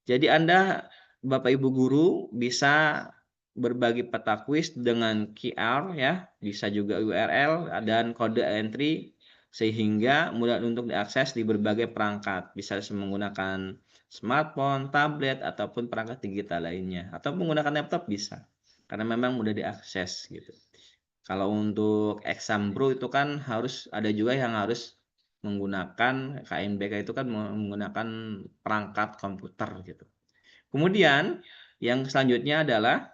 Jadi Anda Bapak Ibu guru bisa berbagi peta kuis dengan QR ya, bisa juga URL dan kode entry sehingga mudah untuk diakses di berbagai perangkat. Bisa menggunakan smartphone, tablet ataupun perangkat digital lainnya atau menggunakan laptop bisa. Karena memang mudah diakses gitu. Kalau untuk exam bro itu kan harus ada juga yang harus menggunakan KNBK itu kan menggunakan perangkat komputer gitu. Kemudian yang selanjutnya adalah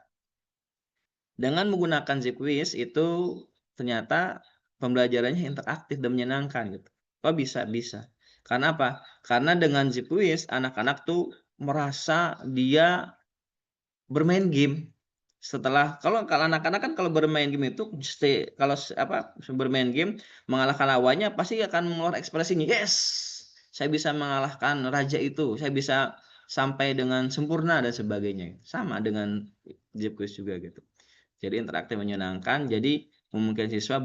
dengan menggunakan Zip Quiz itu ternyata pembelajarannya interaktif dan menyenangkan gitu. Kok bisa? Bisa. Karena apa? Karena dengan Zip Quiz anak-anak tuh merasa dia bermain game. Setelah kalau anak-anak kan kalau bermain game itu bermain game mengalahkan lawannya pasti akan mengeluarkan ekspresinya, yes, saya bisa mengalahkan raja itu, saya bisa sampai dengan sempurna dan sebagainya. Sama dengan Zip Quiz juga gitu. Jadi interaktif menyenangkan, jadi memungkinkan siswa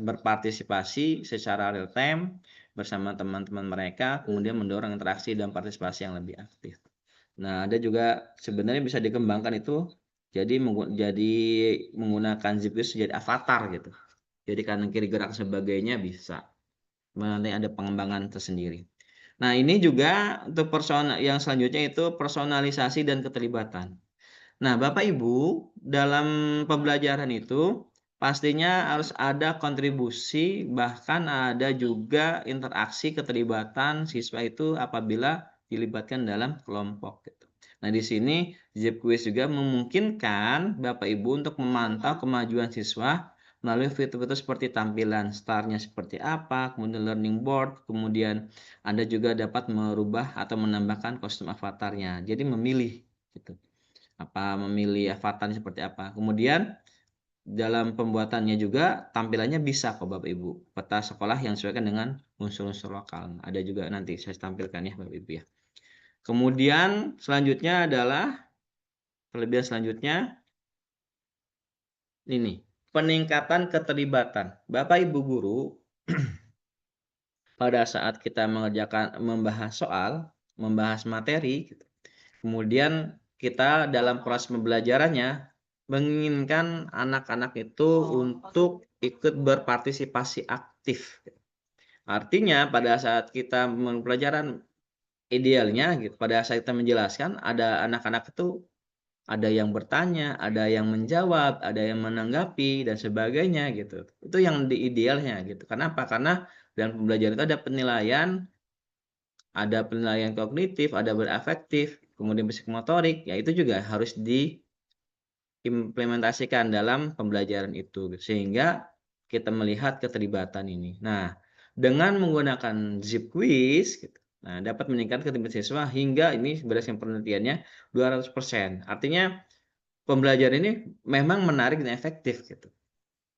berpartisipasi secara real time bersama teman-teman mereka, kemudian mendorong interaksi dan partisipasi yang lebih aktif. Nah, ada juga sebenarnya bisa dikembangkan itu jadi menggunakan Zip Quiz jadi avatar gitu. Jadi kanan kiri gerak sebagainya bisa. Nanti ada pengembangan tersendiri. Nah, ini juga untuk yang selanjutnya itu personalisasi dan keterlibatan. Nah, Bapak Ibu, dalam pembelajaran itu pastinya harus ada kontribusi, bahkan ada juga interaksi keterlibatan siswa itu apabila dilibatkan dalam kelompok gitu. Nah, di sini Zip Quiz juga memungkinkan Bapak Ibu untuk memantau kemajuan siswa melalui fitur-fitur seperti tampilan startnya seperti apa, kemudian learning board, kemudian Anda juga dapat merubah atau menambahkan kostum avatarnya. Jadi memilih gitu. Memilih avatarnya seperti apa. Kemudian dalam pembuatannya juga tampilannya bisa kok Bapak Ibu. Peta sekolah yang disesuaikan dengan unsur-unsur lokal. Ada juga nanti saya tampilkan ya Bapak Ibu ya. Kemudian selanjutnya adalah kelebihan selanjutnya ini, peningkatan keterlibatan. Bapak Ibu guru pada saat kita membahas soal, membahas materi gitu. Kemudian kita dalam proses pembelajarannya menginginkan anak-anak itu untuk ikut berpartisipasi aktif. Artinya pada saat kita pelajaran idealnya gitu, pada saat kita menjelaskan ada anak-anak itu ada yang bertanya, ada yang menjawab, ada yang menanggapi dan sebagainya gitu. Itu yang idealnya gitu. Kenapa? Karena dalam pembelajaran itu ada penilaian kognitif, ada berafektif, kemudian psikomotorik, ya itu juga harus diimplementasikan dalam pembelajaran itu sehingga kita melihat keterlibatan ini. Nah, dengan menggunakan Zip Quiz gitu, nah dapat meningkatkan keterlibatan siswa hingga ini berdasarkan penelitiannya 200%. Artinya pembelajaran ini memang menarik dan efektif gitu.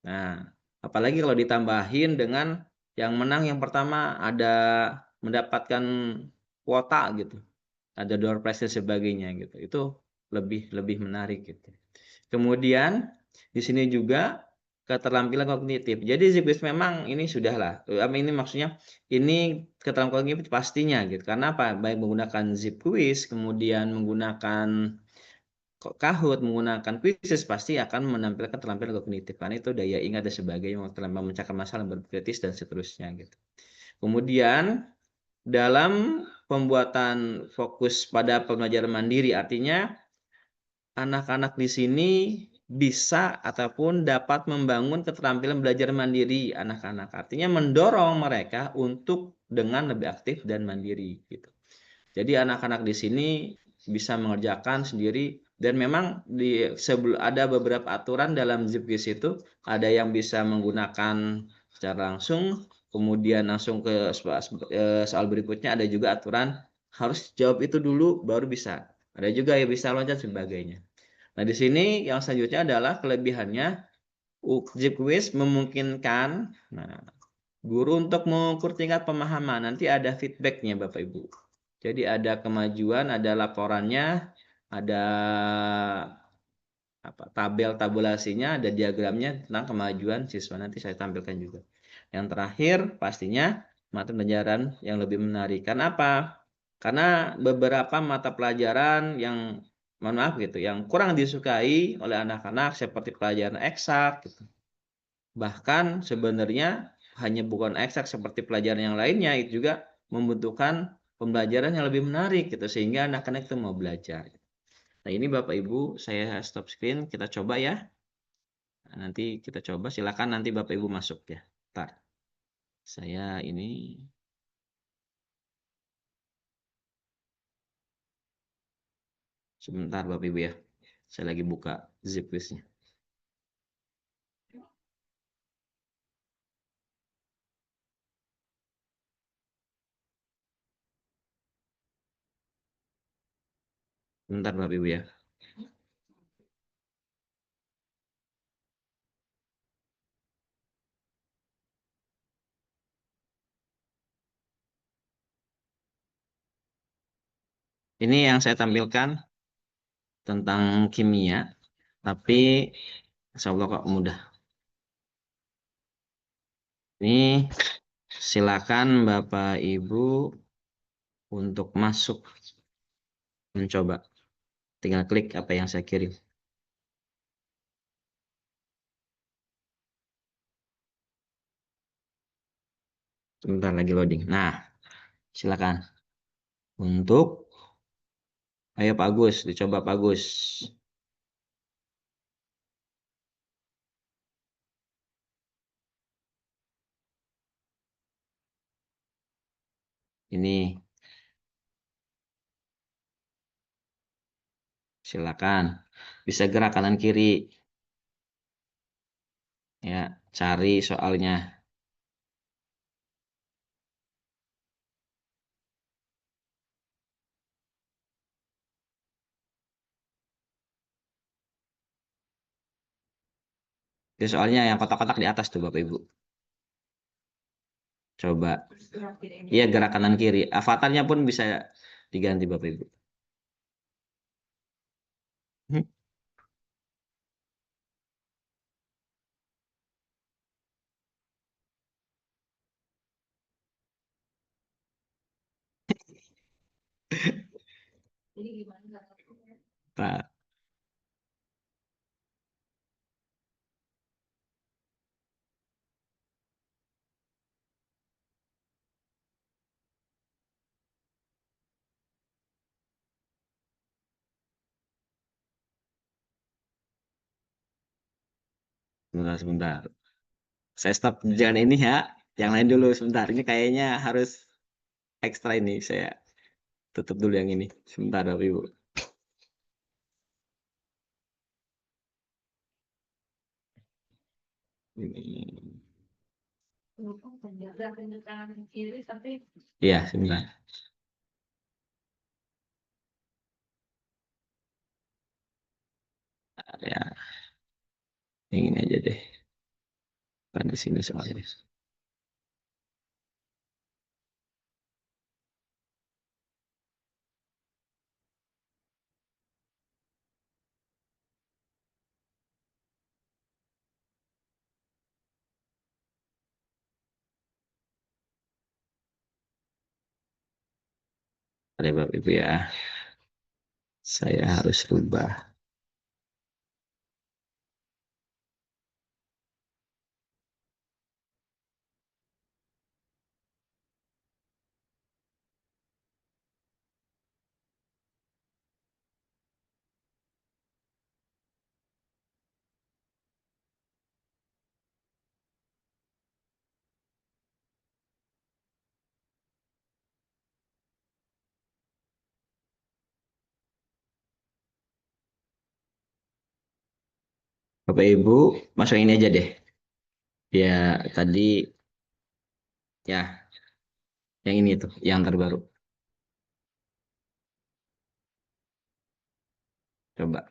Nah, apalagi kalau ditambahin dengan yang menang yang pertama ada mendapatkan kuota gitu, ada door prize dan sebagainya gitu, itu lebih menarik gitu. Kemudian di sini juga keterampilan kognitif. Jadi Zip Quiz memang ini sudahlah, ini maksudnya ini keterampilan kognitif pastinya gitu. Karena apa? Baik menggunakan Zip Quiz, kemudian menggunakan Kahoot, menggunakan quizzes pasti akan menampilkan keterampilan kognitif. Karena itu daya ingat dan sebagainya, memecahkan masalah, berpikir kritis dan seterusnya gitu. Kemudian dalam pembuatan fokus pada pembelajaran mandiri, artinya anak-anak di sini bisa ataupun dapat membangun keterampilan belajar mandiri anak-anak. Artinya mendorong mereka untuk dengan lebih aktif dan mandiri gitu. Jadi anak-anak di sini bisa mengerjakan sendiri dan memang ada beberapa aturan dalam ZIPGIS itu, ada yang bisa menggunakan secara langsung, kemudian langsung ke soal berikutnya, ada juga aturan harus jawab itu dulu baru bisa. Ada juga yang bisa loncat sebagainya. Nah, di sini yang selanjutnya adalah kelebihannya ZIPQuiz memungkinkan guru untuk mengukur tingkat pemahaman. Nanti ada feedbacknya Bapak Ibu. Jadi ada kemajuan, ada laporannya, ada tabel tabulasinya, ada diagramnya tentang kemajuan siswa. Nanti saya tampilkan juga. Yang terakhir pastinya mata pelajaran yang lebih menarik. Kenapa? Karena beberapa mata pelajaran yang mohon maaf gitu, yang kurang disukai oleh anak-anak seperti pelajaran eksak gitu. Bahkan sebenarnya hanya bukan eksak seperti pelajaran yang lainnya, itu juga membutuhkan pembelajaran yang lebih menarik gitu sehingga anak-anak itu mau belajar. Nah, ini Bapak Ibu, saya stop screen, kita coba ya. Nah, nanti kita coba, silakan nanti Bapak Ibu masuk ya. Ntar. Saya ini sebentar Bapak Ibu ya. Saya lagi buka ZIPQuiz-nya. Bentar Bapak Ibu ya. Ini yang saya tampilkan tentang kimia, tapi insya Allah kok mudah. Ini silakan Bapak Ibu untuk masuk mencoba. Tinggal klik apa yang saya kirim. Sebentar lagi loading. Nah, silakan. Ayo Pak Agus, dicoba Pak Agus. Ini, silakan. Bisa gerak kanan kiri. Ya, cari soalnya. Itu soalnya yang kotak-kotak di atas tuh Bapak Ibu. Coba. Iya, gerak kanan kiri. Avatarnya pun bisa diganti Bapak Ibu. Nah, sebentar. Saya stop jangan ini ya. Yang lain dulu sebentar. Ini kayaknya harus ekstra ini. Saya tutup dulu yang ini. Sebentar Bapak Ibu. Ini. Iya, sebentar. Ya, yang ini aja deh. Kan di sini soalnya. Ada Bapak Ibu ya. Saya harus rubah. Bapak Ibu, masuk ini aja deh. Ya, tadi ya, yang ini tuh, yang terbaru. Coba.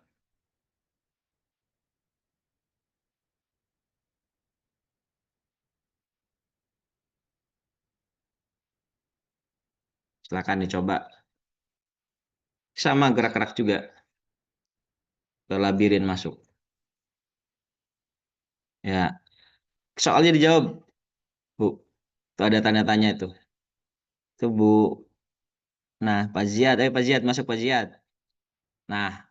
Silakan dicoba. Sama gerak-gerak juga. Ke labirin masuk. Ya, soalnya dijawab, Bu. Tuh ada tanda tanya itu. Tuh, Bu. Nah, Pak Ziad, Pak Ziad masuk Pak Ziad. Nah,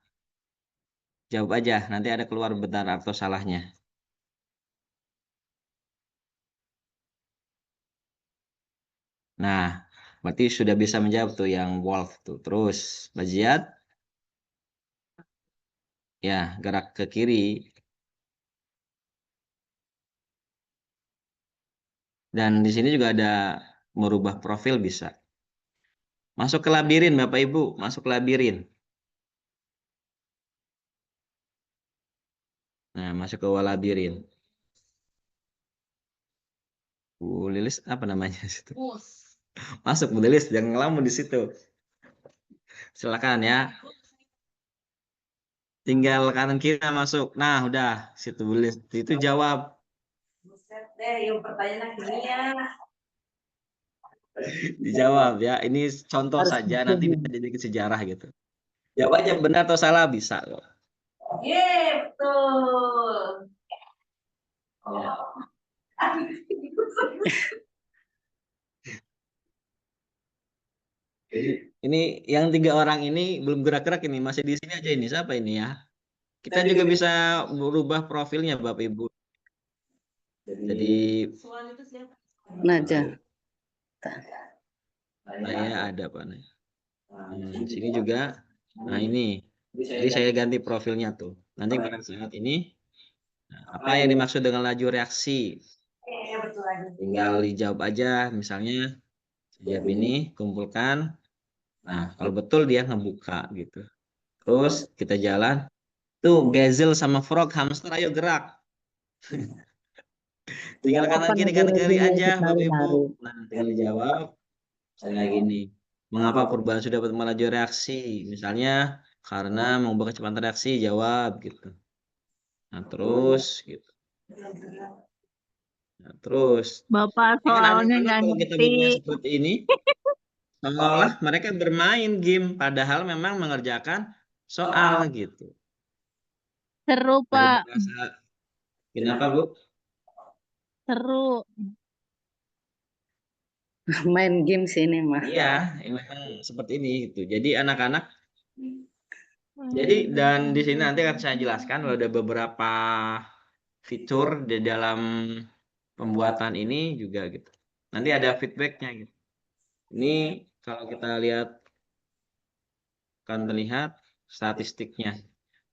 jawab aja. Nanti ada keluar benar atau salahnya. Nah, berarti sudah bisa menjawab tuh yang wolf tuh. Terus, Pak Ziad, ya gerak ke kiri. Dan di sini juga ada merubah profil bisa. Masuk ke labirin Bapak Ibu, masuk ke labirin. Nah, masuk ke labirin. Bu Lilis apa namanya situ? Masuk Bu Lilis, jangan ngelamun di situ. Silakan ya. Tinggal kanan kiri masuk. Nah, udah situ Bu Lilis. Itu jawab. Buset deh, yang pertanyaan gini ya. Dijawab ya. Ini contoh saja, nanti bisa jadi sejarah gitu. Jawab aja benar atau salah bisa kok. Betul. Ya. Ini yang 3 orang ini belum gerak-gerak ini, masih di sini aja ini. Siapa ini ya? Kita juga bisa berubah profilnya Bapak Ibu. Jadi Naja. saya ada Pak. Di sini juga. Nah, ini. Jadi saya ganti profilnya tuh. Nanti pada saat ini apa yang dimaksud dengan laju reaksi? Tinggal dijawab aja, misalnya jawab ini, kumpulkan. Nah, kalau betul dia ngebuka gitu. Terus kita jalan. Tuh, gazelle sama frog, hamster, ayo gerak. Tinggal kanan kiri aja, Bapak Ibu. Nah, tinggal dijawab. Saya gini. Mengapa perubahan sudah dapat melaju reaksi? Misalnya, karena mengubah kecepatan reaksi, jawab gitu. Nah, terus gitu. Nah, terus. Bapak Kan soalnya anak-anak nggak kalau kita ngerti. bermain seperti ini, seolah mereka bermain game, padahal memang mengerjakan soal gitu. Seru, Ada Pak. bahasa, kenapa Bu? Seru. Main game sini mah. Iya, memang seperti ini gitu. Jadi anak-anak, jadi dan di sini nanti akan saya jelaskan ada beberapa fitur di dalam pembuatan ini juga gitu. Nanti ada feedbacknya gitu. Ini kalau kita lihat akan terlihat statistiknya.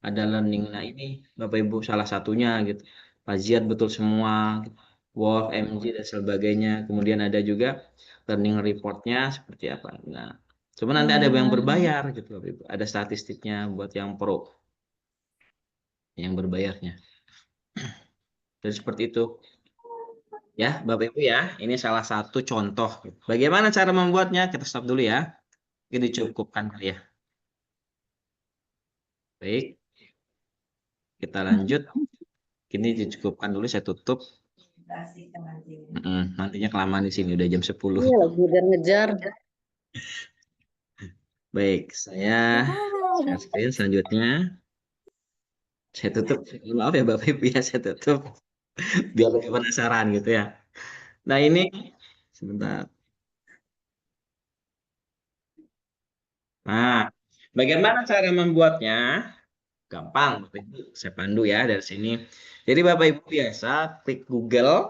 Ada learning. Nah, ini Bapak Ibu salah satunya gitu. Paziat betul semua, Wolf, MG dan sebagainya. Kemudian ada juga learning reportnya seperti apa. Nah, cuma nanti ada yang berbayar gitu Bapak Ibu. Ada statistiknya buat yang pro, yang berbayarnya. Jadi seperti itu. Ya, Bapak Ibu ya, ini salah satu contoh. Bagaimana cara membuatnya? Kita stop dulu ya. Ini dicukupkan kali ya. Baik. Kita lanjut. Ini dicukupkan dulu, saya tutup. Nantinya kelamaan di sini udah jam 10. Iya, lagi ngejar. Baik, saya share screen selanjutnya. Saya tutup. Maaf ya Bapak Ibu ya, saya tutup. Biar lebih penasaran gitu ya. Nah, ini sebentar. Nah, bagaimana cara membuatnya? Gampang, Bapak Ibu. Saya pandu ya dari sini. Jadi Bapak Ibu biasa klik Google,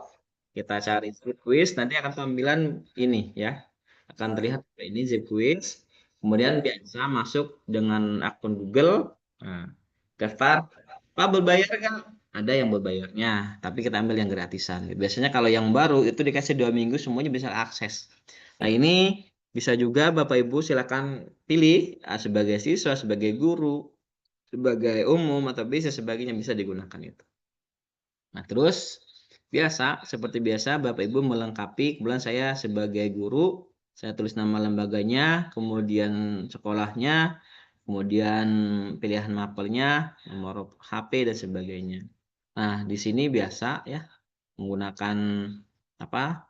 kita cari zip quiz, nanti akan tampilan ini ya. Akan terlihat ini zip quiz. Kemudian biasa masuk dengan akun Google. Nah, daftar. Pak berbayar kan? Ada yang berbayarnya, tapi kita ambil yang gratisan. Biasanya kalau yang baru itu dikasih 2 minggu semuanya bisa akses. Nah, ini bisa juga Bapak Ibu silakan pilih sebagai siswa, sebagai guru, sebagai umum atau bisa sebagainya bisa digunakan itu. Nah, terus seperti biasa Bapak Ibu melengkapi, kemudian saya sebagai guru, saya tulis nama lembaganya, kemudian sekolahnya, kemudian pilihan mapelnya, nomor HP dan sebagainya. Nah, di sini biasa ya menggunakan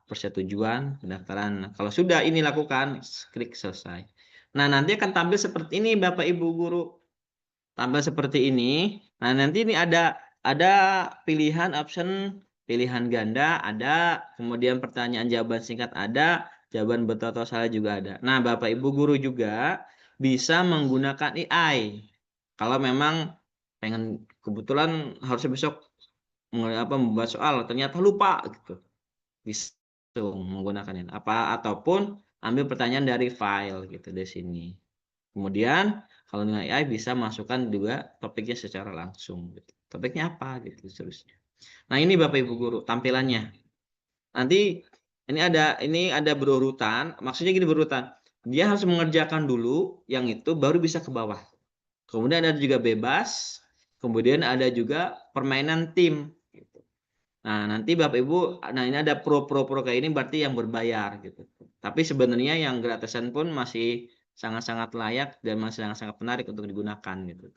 persetujuan pendaftaran. Nah, kalau sudah ini lakukan, klik selesai. Nah, nanti akan tampil seperti ini Bapak Ibu guru. Tampil seperti ini. Nah, nanti ini ada pilihan option, pilihan ganda ada, kemudian pertanyaan jawaban singkat ada, jawaban betul atau salah juga ada. Nah, Bapak Ibu guru juga bisa menggunakan AI. Kalau memang pengen kebetulan harusnya besok membuat soal ternyata lupa gitu. Bisa menggunakan ini. Ataupun ambil pertanyaan dari file gitu di sini. Kemudian kalau dengan AI bisa masukkan juga topiknya secara langsung gitu. Topiknya apa gitu seterusnya. Nah, ini Bapak Ibu guru tampilannya. Nanti ini ada berurutan, maksudnya gini berurutan. Dia harus mengerjakan dulu yang itu baru bisa ke bawah. Kemudian ada juga bebas, kemudian ada juga permainan tim gitu. Nah, nanti Bapak Ibu, ini ada pro kayak ini berarti yang berbayar gitu. Tapi sebenarnya yang gratisan pun masih sangat-sangat layak dan masih sangat-sangat menarik untuk digunakan gitu.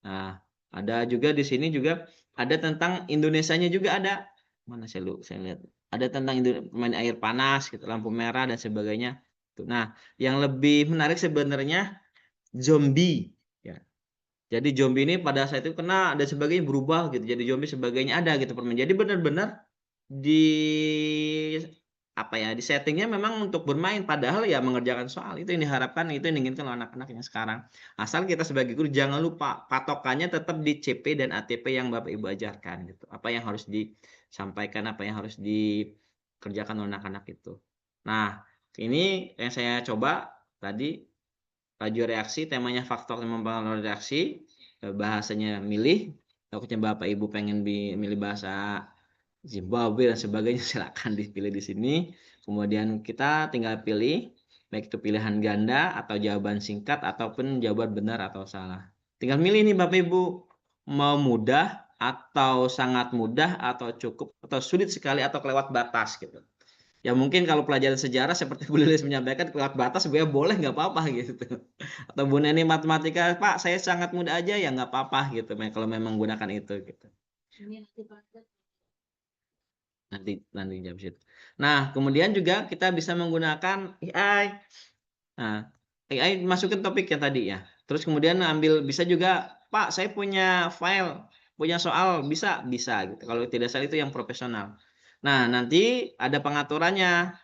Nah, ada juga di sini juga ada tentang Indonesianya juga ada. Mana saya lihat. Ada tentang main air panas gitu, lampu merah dan sebagainya. Nah, yang lebih menarik sebenarnya zombie ya. Jadi zombie ini pada saat itu kena dan sebagainya berubah gitu. Jadi zombie sebagainya ada gitu permain. Jadi benar-benar di di settingnya memang untuk bermain padahal ya mengerjakan soal itu yang diharapkan, itu yang diinginkan oleh anak-anak yang sekarang. Asal kita sebagai guru jangan lupa patokannya tetap di CP dan ATP yang Bapak Ibu ajarkan gitu. Apa yang harus disampaikan, apa yang harus dikerjakan oleh anak-anak itu. Nah, ini yang saya coba tadi laju reaksi, temanya faktor yang mempengaruhi reaksi, bahasanya milih. Takutnya Bapak Ibu pengen milih bahasa Zimbabwe dan sebagainya, silakan dipilih di sini. Kemudian kita tinggal pilih baik itu pilihan ganda atau jawaban singkat ataupun jawaban benar atau salah. Tinggal milih nih Bapak Ibu, mau mudah atau sangat mudah atau cukup atau sulit sekali atau kelewat batas gitu. Ya mungkin kalau pelajaran sejarah seperti Bu Lilis menyampaikan kelewat batas sebenarnya boleh nggak apa-apa gitu. Atau Bu Neni matematika, Pak saya sangat mudah aja ya nggak apa-apa gitu kalau memang menggunakan itu gitu. Nanti jawab situ. Nah, kemudian juga kita bisa menggunakan AI. Nah, AI masukin topik yang tadi ya. Terus kemudian bisa juga, Pak, saya punya file, punya soal, bisa gitu. Kalau tidak salah itu yang profesional. Nah, nanti ada pengaturannya.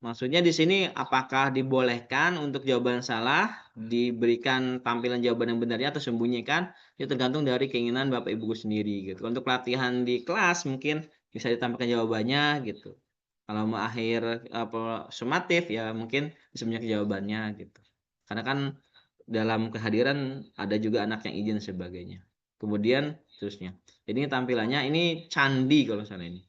Maksudnya di sini apakah dibolehkan untuk jawaban salah diberikan tampilan jawaban yang benarnya atau sembunyikan, itu tergantung dari keinginan Bapak Ibu sendiri gitu. Untuk latihan di kelas mungkin bisa ditampilkan jawabannya gitu. Kalau mau akhir sumatif ya mungkin disembunyikan jawabannya gitu. Karena kan dalam kehadiran ada juga anak yang izin sebagainya. Kemudian terusnya. Ini tampilannya ini candi kalau misalnya ini.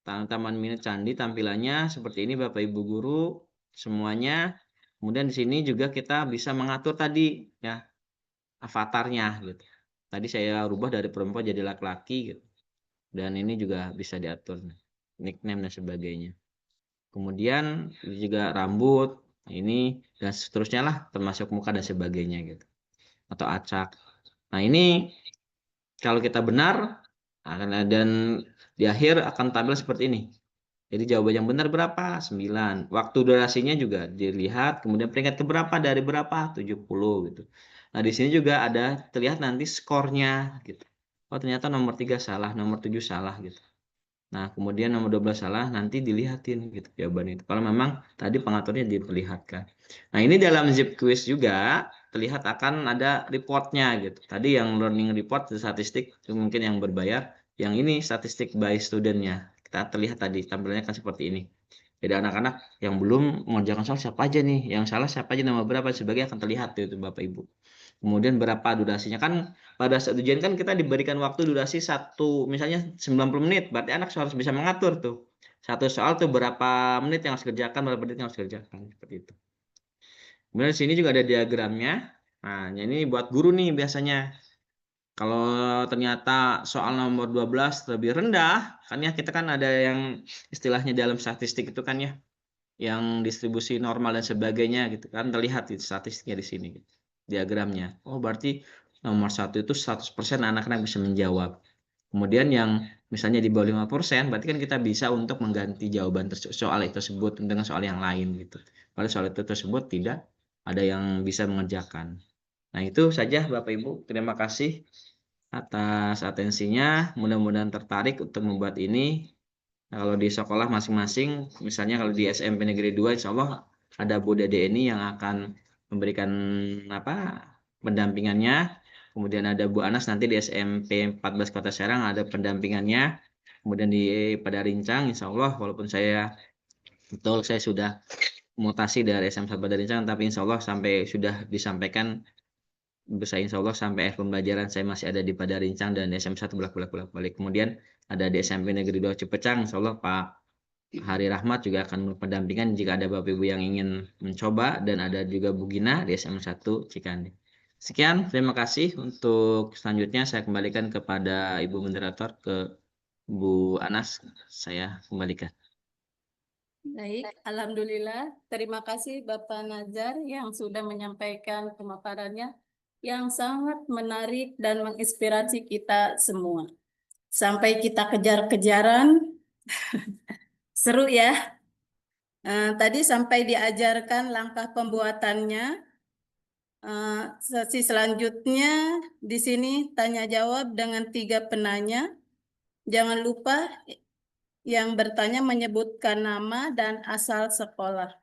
Taman mini candi tampilannya seperti ini Bapak Ibu guru semuanya. Kemudian di sini juga kita bisa mengatur tadi ya avatarnya gitu. Tadi saya rubah dari perempuan jadi laki-laki gitu. Dan ini juga bisa diatur nickname dan sebagainya. Kemudian juga rambut ini dan seterusnya lah termasuk muka dan sebagainya gitu. Atau acak. Nah, ini kalau kita benar dan di akhir akan tampil seperti ini. Jadi jawaban yang benar berapa? 9. Waktu durasinya juga dilihat, kemudian peringkat keberapa dari berapa? 70 gitu. Nah, di sini juga ada terlihat nanti skornya gitu. Oh, ternyata nomor 3 salah, nomor 7 salah gitu. Nah, kemudian nomor 12 salah, nanti dilihatin gitu jawaban itu. Kalau memang tadi pengaturnya diperlihatkan. Nah, ini dalam Zip Quiz juga terlihat akan ada reportnya gitu. Tadi yang learning report, statistik, itu mungkin yang berbayar. Yang ini statistik by student-nya. Kita terlihat tadi tampilannya kan seperti ini. Jadi anak-anak yang belum mengerjakan soal siapa aja nih, yang salah siapa aja, nama berapa, sebagainya akan terlihat itu Bapak Ibu. Kemudian berapa durasinya kan pada saat ujian kan kita diberikan waktu durasi misalnya 90 menit, berarti anak harus bisa mengatur tuh. Satu soal tuh berapa menit yang harus dikerjakan, berapa menit yang harus dikerjakan seperti itu. Kemudian di sini juga ada diagramnya. Nah, ini buat guru nih biasanya. Kalau ternyata soal nomor 12 lebih rendah, kan ya kita kan ada yang istilahnya dalam statistik itu kan ya, yang distribusi normal dan sebagainya gitu kan, terlihat di statistiknya di sini, diagramnya. Oh berarti nomor 1 itu 100% anak-anak bisa menjawab. Kemudian yang misalnya di bawah 5%, berarti kan kita bisa untuk mengganti jawaban soal itu tersebut dengan soal yang lain gitu. Pada soal itu tersebut tidak ada yang bisa mengerjakan. Nah itu saja Bapak Ibu, terima kasih atas atensinya. Mudah-mudahan tertarik untuk membuat ini. Nah, kalau di sekolah masing-masing, misalnya kalau di SMP Negeri 2, insya Allah ada Bu Dede ini yang akan memberikan pendampingannya. Kemudian ada Bu Anas nanti di SMP 14 Kota Serang ada pendampingannya. Kemudian di Padarincang, insya Allah walaupun saya sudah mutasi dari SMP Padarincang, tapi insya Allah sampai sudah disampaikan bisa insya Allah sampai akhir pembelajaran saya masih ada di Padarincang dan SM1 bolak-balik. Kemudian ada di SMP Negeri 2 Cipecang, insya Allah Pak Hari Rahmat juga akan pendampingan jika ada Bapak Ibu yang ingin mencoba, dan ada juga Bu Gina di SM1 Cikandi. Sekian, terima kasih. Untuk selanjutnya saya kembalikan kepada Ibu Moderator, ke Bu Anas, saya kembalikan. Baik, Alhamdulillah. Terima kasih Bapak Nazar yang sudah menyampaikan pemaparannya yang sangat menarik dan menginspirasi kita semua. Sampai kita kejar-kejaran, seru ya. Tadi sampai diajarkan langkah pembuatannya. Sesi selanjutnya di sini tanya jawab dengan 3 penanya. Jangan lupa yang bertanya menyebutkan nama dan asal sekolah.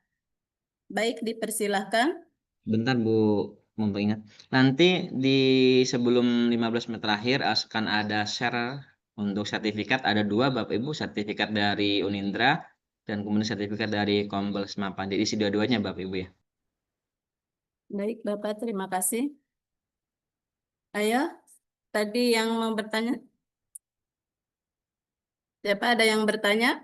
Baik, dipersilahkan. Bentar Bu, ingat. Nanti di sebelum 15 menit terakhir akan ada share untuk sertifikat. Ada 2 Bapak Ibu, sertifikat dari Unindra dan kemudian sertifikat dari Kombel Semapandi. Isi dua-duanya Bapak Ibu ya. Baik Bapak, terima kasih. Ayo, tadi yang mau bertanya. Siapa ada yang bertanya?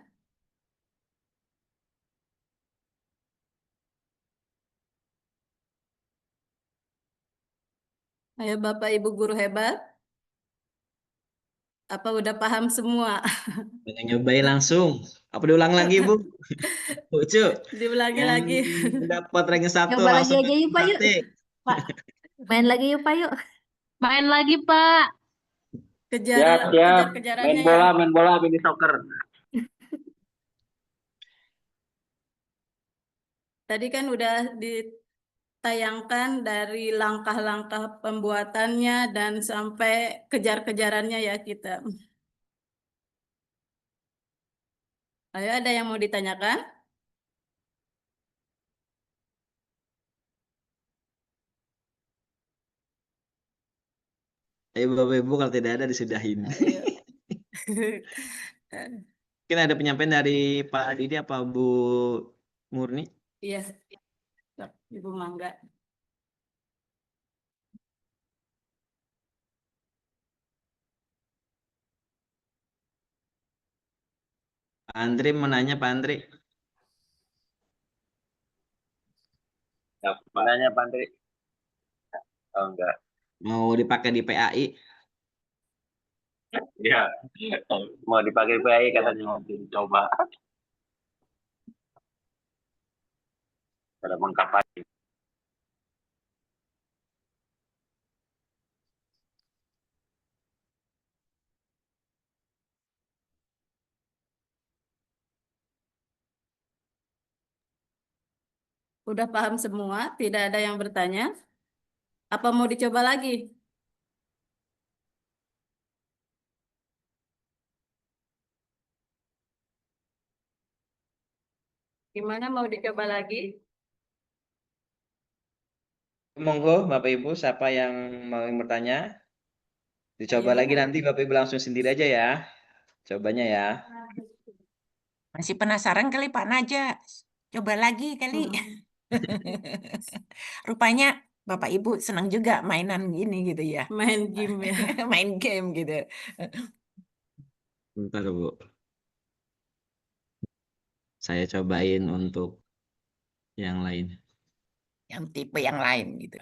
Ayo Bapak Ibu guru hebat. Apa udah paham semua? Dengan nyobain langsung. Apa diulang lagi Bu? Lucu. Diulangi Yang lagi. dapat ranking 1 Coba lagi langsung aja yuk Pak yuk. praktik. Pak, main lagi yuk Pak yuk. Main lagi, Pak. Kejar-kejarannya ya. Main bola, mini soccer. Tadi kan udah ditayangkan dari langkah-langkah pembuatannya dan sampai kejar-kejarannya ya kita. Ayo, ada yang mau ditanyakan? Ayo Bapak Ibu, kalau tidak ada disudahin. Ayo. Mungkin ada penyampaian dari Pak Didi apa Bu Murni? Iya, Ibu Mangga. Pak Andri mau nanya, Pak Andri. Ya, mananya Pak Andri? Oh enggak. Mau dipakai di PAI? Ya, mau dipakai PAI katanya mau dicoba. Pada mengkapai. Udah paham semua? Tidak ada yang bertanya? Apa mau dicoba lagi? Gimana, mau dicoba lagi? Monggo Bapak Ibu, siapa yang mau bertanya? Dicoba Ayo. lagi nanti Bapak Ibu langsung sendiri aja ya. Cobanya ya. Masih penasaran kali Pak Naja? Coba lagi kali. Rupanya Bapak Ibu senang juga mainan gini gitu ya. Main game ya. Main game gitu. Bentar Bu. Saya cobain untuk yang lain. Yang tipe yang lain gitu.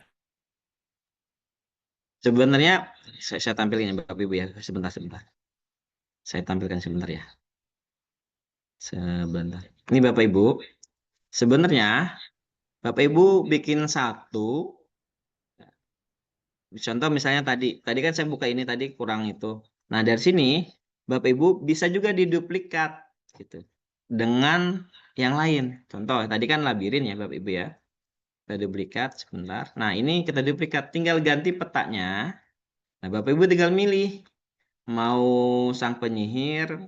Sebenarnya saya tampilkan ya Bapak Ibu ya, sebentar. Saya tampilkan sebentar ya. Sebentar. Ini Bapak Ibu. Sebenarnya Bapak Ibu bikin satu. Contoh misalnya tadi kan saya buka ini tadi kurang itu. Nah, dari sini Bapak Ibu bisa juga diduplikat gitu. Dengan yang lain. Contoh tadi kan labirin ya Bapak Ibu ya. Kita duplikat sebentar. Nah, ini kita duplikat, tinggal ganti petanya. Nah, Bapak Ibu tinggal milih mau sang penyihir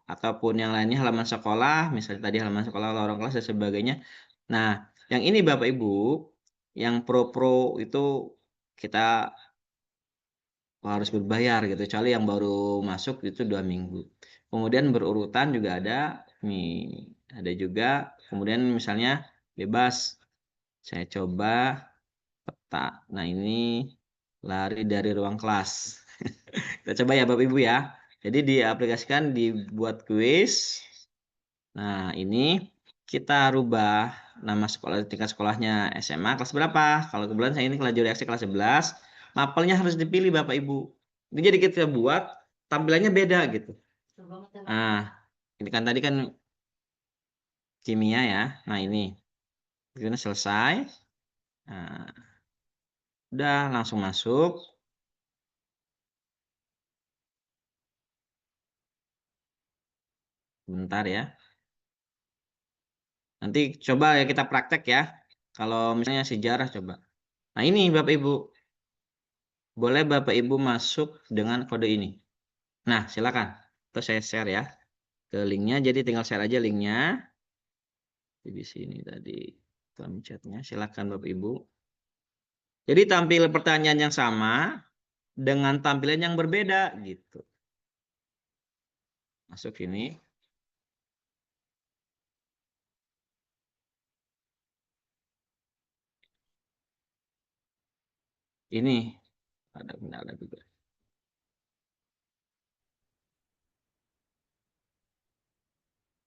ataupun yang lainnya, halaman sekolah, misalnya tadi halaman sekolah, lorong kelas dan sebagainya. Nah, yang ini Bapak Ibu, yang pro itu kita harus berbayar gitu, kecuali yang baru masuk itu 2 minggu. Kemudian berurutan juga ada, nih ada juga. Kemudian misalnya bebas, saya coba peta. Nah, ini lari dari ruang kelas. Kita coba ya Bapak Ibu ya. Jadi diaplikasikan, dibuat kuis. Nah, ini kita rubah nama sekolah, tingkat sekolahnya SMA kelas berapa. Kalau kebetulan saya ini kelas reaksi kelas 11, mapelnya harus dipilih Bapak Ibu. Ini jadi kita buat tampilannya beda gitu. Nah, ini kan tadi kan kimia ya. Nah, ini selesai. Nah, udah langsung masuk. Bentar ya. Nanti coba ya kita praktek ya. Kalau misalnya sejarah coba. Nah, ini Bapak Ibu. Boleh Bapak Ibu masuk dengan kode ini. Nah, silakan. Terus saya share ya ke linknya. Jadi tinggal share aja linknya. Di sini tadi dalam chatnya. Silakan Bapak Ibu. Jadi tampil pertanyaan yang sama dengan tampilan yang berbeda gitu. Masuk ini. Ini ada kendala juga.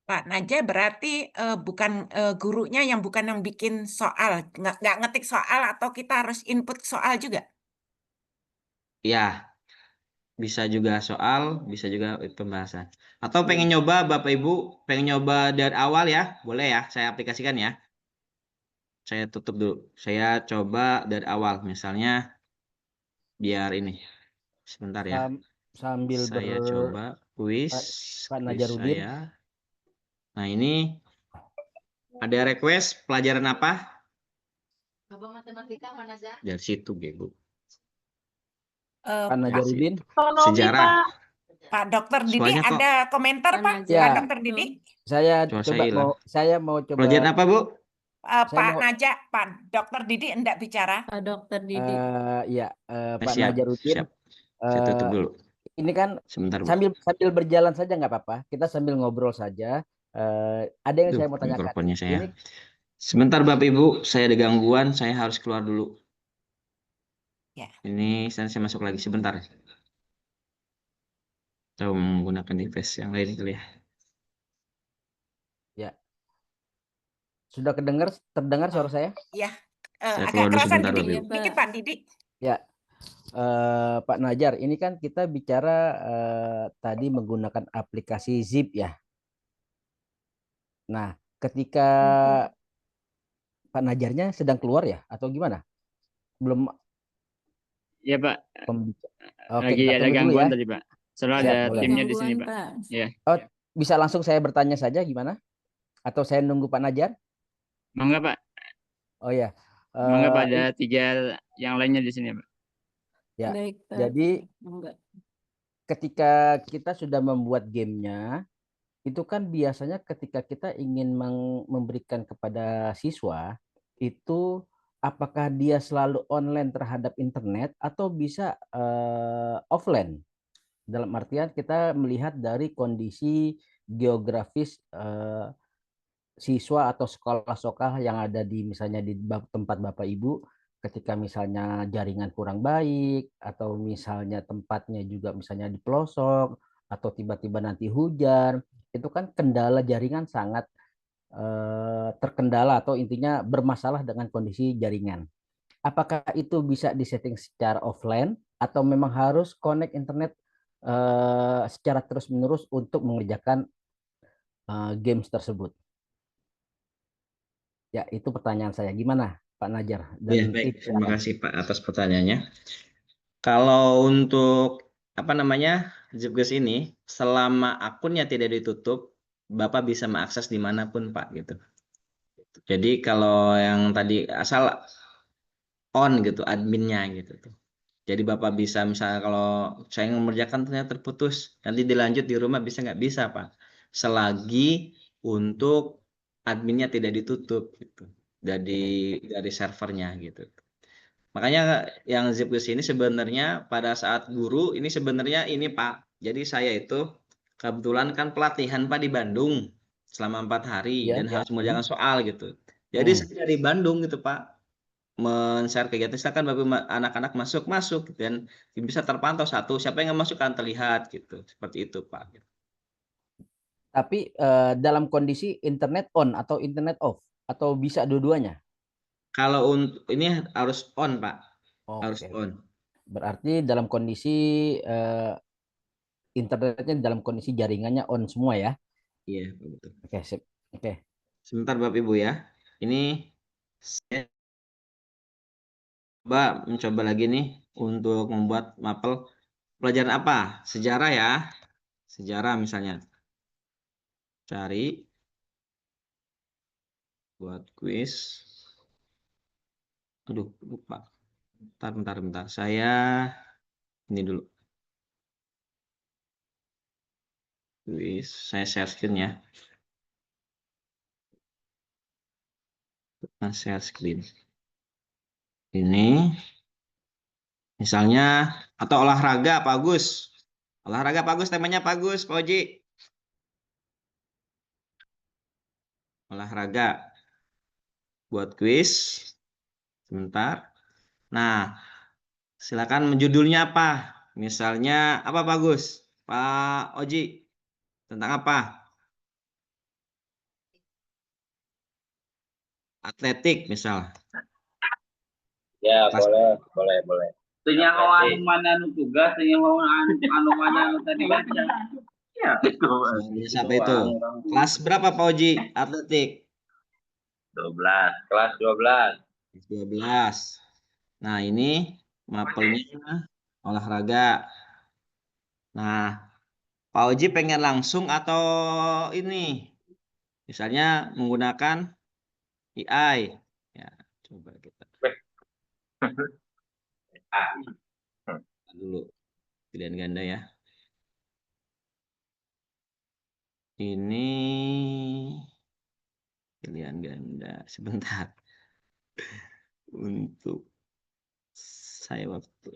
Pak Naja berarti bukan gurunya yang bukan yang bikin soal, nggak ngetik soal atau kita harus input soal juga? Ya, bisa juga soal, bisa juga pembahasan. Atau pengen nyoba Bapak Ibu, pengen nyoba dari awal ya, boleh ya, saya aplikasikan ya. Saya tutup dulu. Saya coba dari awal, misalnya biar ini. Sebentar ya. Sambil Saya coba kuis Pak Najarudin. saya. Nah, ini ada request pelajaran apa? Matematika mana Zah? Dari situ, Bu. Pak Najarudin. Sejarah. Pak Dokter Didi Soalnya kok- ada komentar Pak? Ya. Pak Dokter Didi? Saya Coba coba saya saya mau coba. Pelajaran apa, Bu? Pak mau- Naja, Pak Dokter Didi enggak bicara? Pak Dokter Didi. Pak Siap, Najarudin. siap. Saya tutup dulu. Ini kan Sebentar, Bu. sambil berjalan saja nggak apa-apa. Kita sambil ngobrol saja. Ada yang saya mau tanyakan. Mikrofonnya saya. Ini Sebentar Bapak Ibu, saya ada gangguan, saya harus keluar dulu. Ya. Ini saya masuk lagi sebentar. Coba menggunakan device yang lain kali ya. ya. Sudah terdengar suara saya? Ya. Saya Agak keluar dulu kerasan sebentar, dikit, Bapak Ibu. dikit Pak Didi. Ya. Pak Najar, ini kan kita bicara tadi menggunakan aplikasi Zip ya. Nah, ketika Pak Najarnya sedang keluar ya atau gimana? Belum. Ya Pak. Oke, Lagi kita ada tunggu dulu gangguan ya. tadi Pak. Soalnya Siap, ada boleh. timnya di sini Pak. Ya. Oh, bisa langsung saya bertanya saja gimana? Atau saya nunggu Pak Najar? Mangga Pak. Oh ya. Mangga Pak, ada 3 yang lainnya di sini Pak. Ya. Baik, Pak. Jadi Enggak. ketika kita sudah membuat gamenya, itu kan biasanya ketika kita ingin memberikan kepada siswa, itu apakah dia selalu online terhadap internet atau bisa offline? Dalam artian kita melihat dari kondisi geografis siswa atau sekolah-sekolah yang ada di misalnya di tempat Bapak Ibu, ketika misalnya jaringan kurang baik atau misalnya tempatnya juga misalnya di pelosok atau tiba-tiba nanti hujan, itu kan kendala jaringan sangat terkendala atau intinya bermasalah dengan kondisi jaringan. Apakah itu bisa disetting secara offline atau memang harus connect internet secara terus-menerus untuk mengerjakan games tersebut? Ya, itu pertanyaan saya. Gimana, Pak Najar? Ya, Dan baik. Terima kasih Pak atas pertanyaannya. Kalau untuk apa namanya Zipgas ini, selama akunnya tidak ditutup, Bapak bisa mengakses dimanapun Pak gitu. Jadi kalau yang tadi asal on gitu adminnya gitu tuh. Jadi Bapak bisa misalnya kalau saya mengerjakan ternyata terputus, nanti dilanjut di rumah bisa nggak bisa Pak? Selagi untuk adminnya tidak ditutup gitu. Dari servernya gitu. Makanya yang Zipgas ini sebenarnya pada saat guru ini sebenarnya ini Pak. Jadi saya itu kebetulan kan pelatihan Pak di Bandung selama 4 hari Ya. dan harus mengerjakan soal gitu. Jadi saya dari Bandung gitu Pak men-share kegiatan silakan Bapak anak-anak masuk dan bisa terpantau satu siapa yang masuk kan terlihat gitu. Seperti itu Pak. Tapi dalam kondisi internet on atau internet off atau bisa dua-duanya? Kalau untuk ini harus on Pak. Harus Oke. on. Berarti dalam kondisi internetnya dalam kondisi jaringannya on semua ya? Iya, betul. Oke, sip. Oke. Sebentar Bapak Ibu ya. Ini saya mencoba lagi nih untuk membuat mapel pelajaran apa? Sejarah ya. Sejarah misalnya. Cari buat kuis. Aduh, lupa. Bentar. Saya ini dulu. Kuis, saya share screen ya. Nah, share screen. Ini misalnya atau olahraga Pak Agus. Olahraga Pak Agus temanya Pak Agus, Pak Oji. Olahraga. Buat kuis. Sebentar. Nah, silakan judulnya apa? Misalnya apa Pak Agus? Pak Oji. Tentang apa? Atletik misal. Ya, boleh. Tanya kawan mana nu tugas, tanya anu mana tadi baca. Ya, Siapa itu? Kelas berapa Pak Oji? Atletik. 12, kelas 12. 12. Nah, ini mapelnya olahraga. Nah, Pak Oji pengen langsung atau ini? Misalnya menggunakan AI. Ya, coba kita dulu pilihan ganda ya. Ini pilihan ganda. Sebentar. Untuk saya waktu.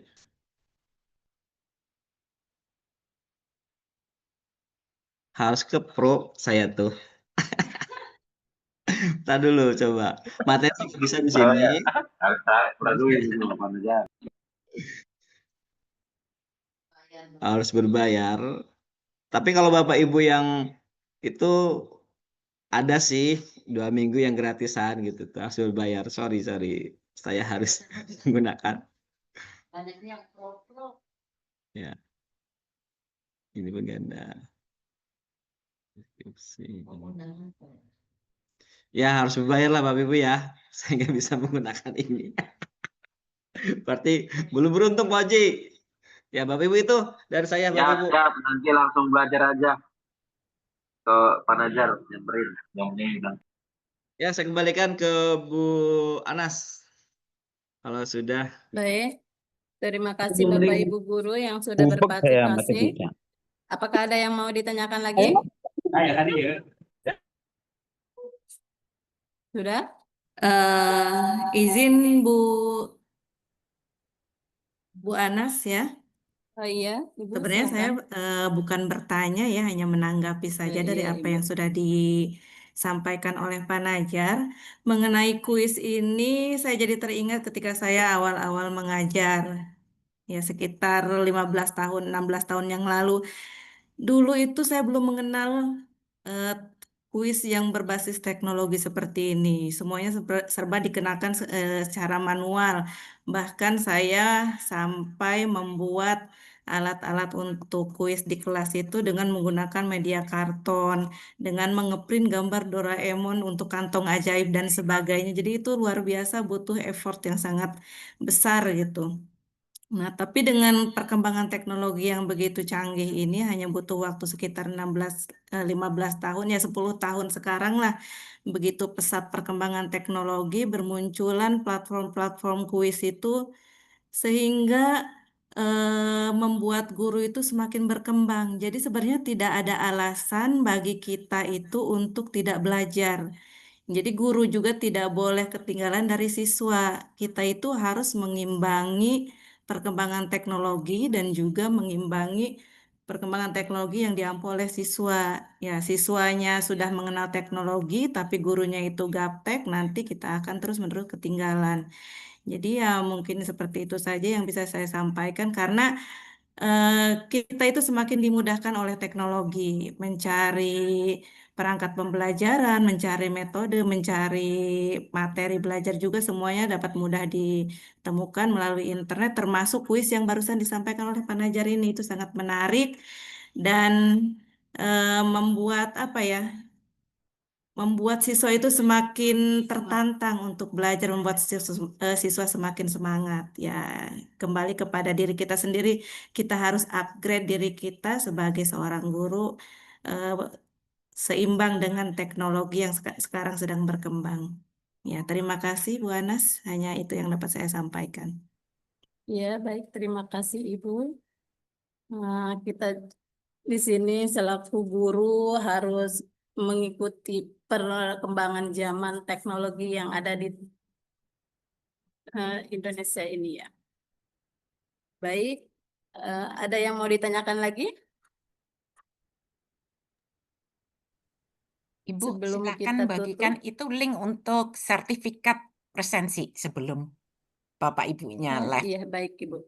Harus ke pro saya tuh. Tadi dulu coba. Materi bisa di sini. Harus berbayar. Tapi kalau Bapak Ibu yang itu ada sih 2 minggu yang gratisan gitu tuh harus berbayar. Sorry. Saya harus menggunakan. Ya. Ini berganda. Ya harus berbayar lah Bapak Ibu ya. Saya nggak bisa menggunakan ini. Berarti belum beruntung Pak Haji. Ya Bapak Ibu itu dari saya Bapak Ibu. Siap, nanti langsung belajar aja ke Pak Najar, nyamperin. Ya saya kembalikan ke Bu Anas. Kalau sudah. Baik, terima kasih Bapak Ibu Guru yang sudah berpartisipasi. Apakah ada yang mau ditanyakan lagi? Sudah? Izin Bu Anas ya. Oh iya, Ibu, Sebenarnya saya silakan. bukan bertanya ya, hanya menanggapi saja dari Iya, apa Ibu. yang sudah disampaikan oleh Pak Najar. Mengenai kuis ini, saya jadi teringat ketika saya awal-awal mengajar. Ya, sekitar 15 tahun, 16 tahun yang lalu. Dulu itu saya belum mengenal kuis yang berbasis teknologi seperti ini. Semuanya serba dikenakan secara manual. Bahkan saya sampai membuat alat-alat untuk kuis di kelas itu dengan menggunakan media karton, dengan mengeprint gambar Doraemon untuk kantong ajaib dan sebagainya. Jadi itu luar biasa, butuh effort yang sangat besar gitu. Nah, tapi dengan perkembangan teknologi yang begitu canggih ini hanya butuh waktu sekitar 15 tahun, ya 10 tahun sekarang lah. Begitu pesat perkembangan teknologi, bermunculan platform-platform kuis itu sehingga membuat guru itu semakin berkembang. Jadi sebenarnya tidak ada alasan bagi kita itu untuk tidak belajar. Jadi guru juga tidak boleh ketinggalan dari siswa. Kita itu harus mengimbangi perkembangan teknologi dan juga mengimbangi perkembangan teknologi yang diampu oleh siswa. Ya, siswanya sudah mengenal teknologi, tapi gurunya itu gaptek, nanti kita akan terus-menerus ketinggalan. Jadi ya mungkin seperti itu saja yang bisa saya sampaikan karena kita itu semakin dimudahkan oleh teknologi, mencari perangkat pembelajaran, mencari metode, mencari materi belajar juga semuanya dapat mudah ditemukan melalui internet, termasuk kuis yang barusan disampaikan oleh Pak Najar ini itu sangat menarik dan membuat apa ya? Membuat siswa itu semakin tertantang untuk belajar, membuat siswa semakin semangat. Ya, kembali kepada diri kita sendiri, kita harus upgrade diri kita sebagai seorang guru eh, seimbang dengan teknologi yang sekarang sedang berkembang. Ya, terima kasih Bu Anas, hanya itu yang dapat saya sampaikan. Ya, baik. Terima kasih Ibu. Kita di sini selaku guru harus mengikuti perkembangan zaman teknologi yang ada di Indonesia ini ya. Baik, ada yang mau ditanyakan lagi? Ibu, Sebelum silakan kita bagikan tutup. itu link untuk sertifikat presensi sebelum Bapak Ibunya live. Iya, baik Ibu.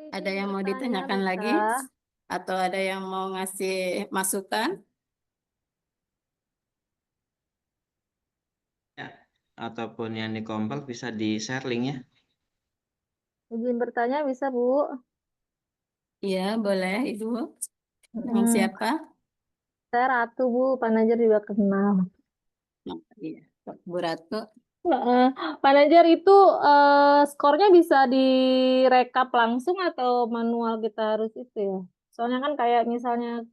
Ada yang mau ditanyakan lagi? Atau ada yang mau ngasih masukan? Ya, ataupun yang di kompel bisa di-share linknya. Izin bertanya bisa, Bu? Iya, boleh Ibu. Dengan siapa? Saya Ratu, Bu. Pak Najar juga kenal. Iya, Bu Ratu. Pak Najar itu skornya bisa direkap langsung atau manual kita harus itu ya? Soalnya kan kayak misalnya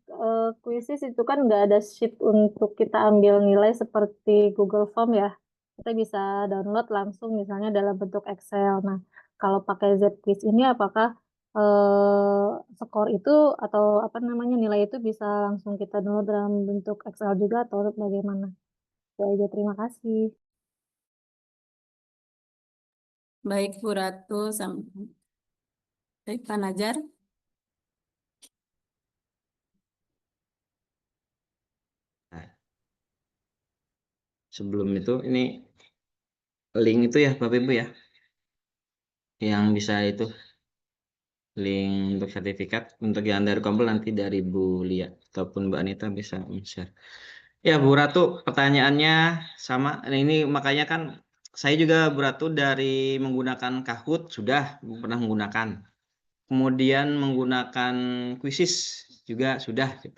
kuisis itu kan nggak ada sheet untuk kita ambil nilai seperti Google Form ya. Kita bisa download langsung misalnya dalam bentuk Excel. Nah, kalau pakai Z-Quiz ini apakah skor itu atau apa namanya nilai itu bisa langsung kita download dalam bentuk Excel juga atau bagaimana? Itu aja, terima kasih. Baik Bu Ratu. Baik Pak Najar. Nah, sebelum itu ini link itu ya Bapak Ibu ya. Yang bisa itu link untuk sertifikat untuk yang dari kompel nanti dari Bu Lia ataupun Mbak Anita bisa share. Ya Bu Ratu, pertanyaannya sama. Nah, ini makanya kan saya juga Bu Ratu dari menggunakan Kahoot sudah pernah menggunakan. Kemudian menggunakan Quizzes juga sudah gitu.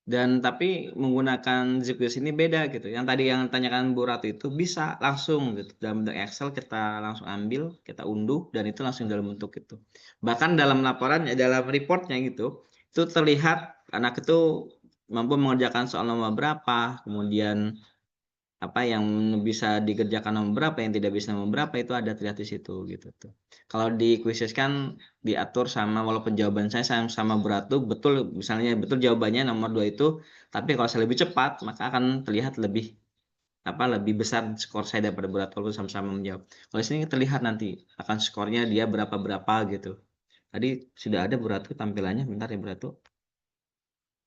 Dan tapi menggunakan ZQuiz ini beda gitu. Yang tadi yang tanyakan Bu Ratu itu bisa langsung gitu. Dalam bentuk Excel kita langsung ambil, kita unduh dan itu langsung dalam bentuk itu. Bahkan dalam laporan, dalam reportnya gitu, itu terlihat anak itu mampu mengerjakan soal nomor berapa, kemudian apa yang bisa dikerjakan nomor berapa, yang tidak bisa nomor berapa itu ada terlihat di situ gitu tuh. Kalau di quizzes kan diatur sama walaupun jawaban saya sama beratu betul misalnya betul jawabannya nomor 2 itu, tapi kalau saya lebih cepat maka akan terlihat lebih lebih besar skor saya daripada beratu kalau sama-sama menjawab. Kalau di sini terlihat nanti akan skornya dia berapa gitu. Tadi sudah ada beratu tampilannya, bentar ya beratu.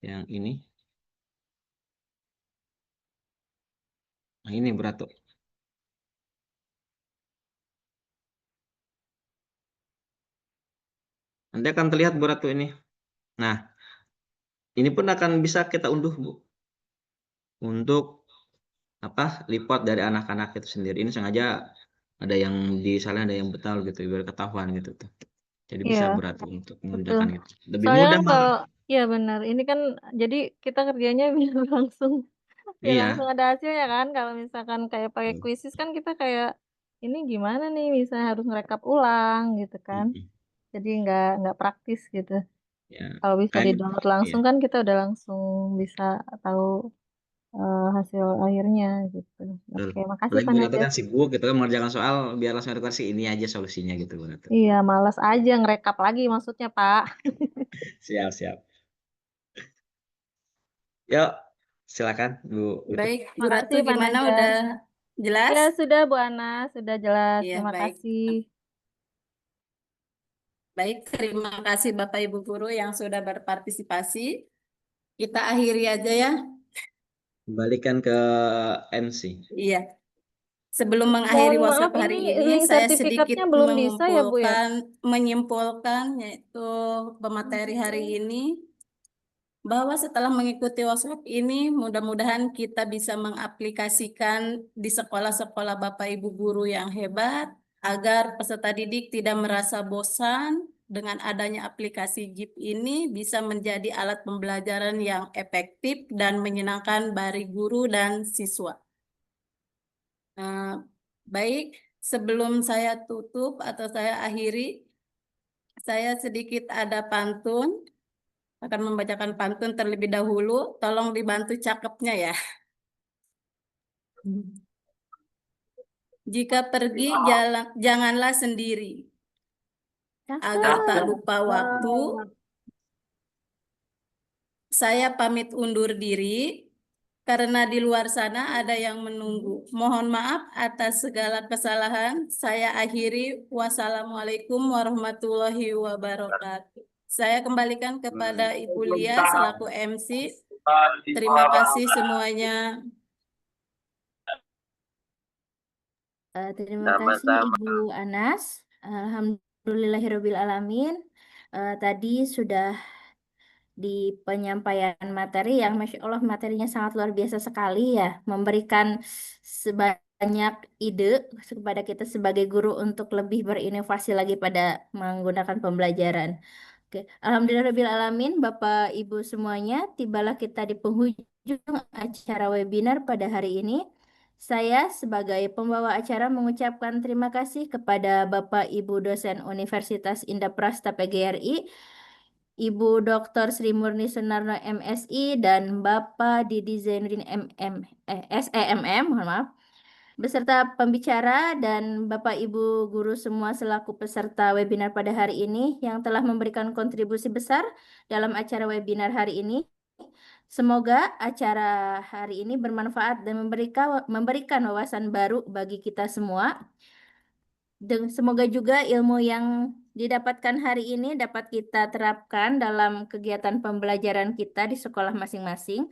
Yang ini. Nah, ini beratu. Nanti akan terlihat beratu ini. Nah, Ini pun akan bisa kita unduh, Bu, untuk report dari anak-anak itu sendiri. Ini sengaja ada yang disalin, ada yang betal gitu, biar ketahuan gitu tuh. Jadi bisa Iya, berarti untuk betul. mengerjakan gitu. Lebih Soalnya mudah kan malah. kalau, iya benar, ini kan jadi kita kerjanya biar langsung, biar langsung Iya. ada hasilnya kan. Kalau misalkan kayak pakai Betul. kuisis kan kita kayak, ini gimana nih, misalnya harus ngerekap ulang gitu kan. Jadi nggak praktis gitu. Ya, Kalau bisa kayak di-download iya. langsung kan kita udah langsung bisa tahu hasil akhirnya gitu. Betul. Oke, makasih Apalagi Pak Bu Ratu Najar. kan sibuk gitu kan mengerjakan soal, biar langsung rekursi ini aja solusinya gitu Bu Ratu. Iya, malas aja ngerekap lagi maksudnya Pak. Siap, siap. Yuk, silakan Bu Utuh. Baik, Bu Ratu Makasih Pak gimana Najar. udah jelas? Ya, sudah Bu Ana, sudah jelas. Iya, Terima baik. kasih. Baik, terima kasih Bapak Ibu Guru yang sudah berpartisipasi. Kita akhiri aja ya. Kembalikan ke MC. Iya. Sebelum mengakhiri Mohon maaf, workshop hari ini ini, link saya sedikit sertifikatnya belum bisa ya Bu ya? menyimpulkan yaitu pemateri hari ini bahwa setelah mengikuti workshop ini, mudah-mudahan kita bisa mengaplikasikan di sekolah-sekolah Bapak Ibu guru yang hebat agar peserta didik tidak merasa bosan. Dengan adanya aplikasi JIP ini bisa menjadi alat pembelajaran yang efektif dan menyenangkan bagi guru dan siswa. Baik, sebelum saya tutup atau saya akhiri, saya sedikit ada pantun, akan membacakan pantun terlebih dahulu, tolong dibantu cakepnya ya. Jika pergi, janganlah sendiri, agar tak lupa waktu, saya pamit undur diri, karena di luar sana ada yang menunggu. Mohon maaf atas segala kesalahan. Saya akhiri. Wassalamualaikum warahmatullahi wabarakatuh. Saya kembalikan kepada Ibu Lia selaku MC. Terima kasih semuanya. Terima kasih Ibu Anas. Alhamdulillahirabbil alamin. Tadi sudah di penyampaian materi yang Masya Allah materinya sangat luar biasa sekali ya, memberikan sebanyak ide kepada kita sebagai guru untuk lebih berinovasi lagi pada menggunakan pembelajaran. Oke, Alhamdulillahirabbil alamin, Bapak Ibu semuanya, tibalah kita di penghujung acara webinar pada hari ini. Saya sebagai pembawa acara mengucapkan terima kasih kepada Bapak Ibu dosen Universitas Indah Prasta PGRI, Ibu Dr. Sri Murni Sunarno MSI, dan Bapak Didi Zainuddin SEMM, mohon maaf, beserta pembicara dan Bapak Ibu guru semua selaku peserta webinar pada hari ini yang telah memberikan kontribusi besar dalam acara webinar hari ini. Semoga acara hari ini bermanfaat dan memberikan wawasan baru bagi kita semua. Dan semoga juga ilmu yang didapatkan hari ini dapat kita terapkan dalam kegiatan pembelajaran kita di sekolah masing-masing.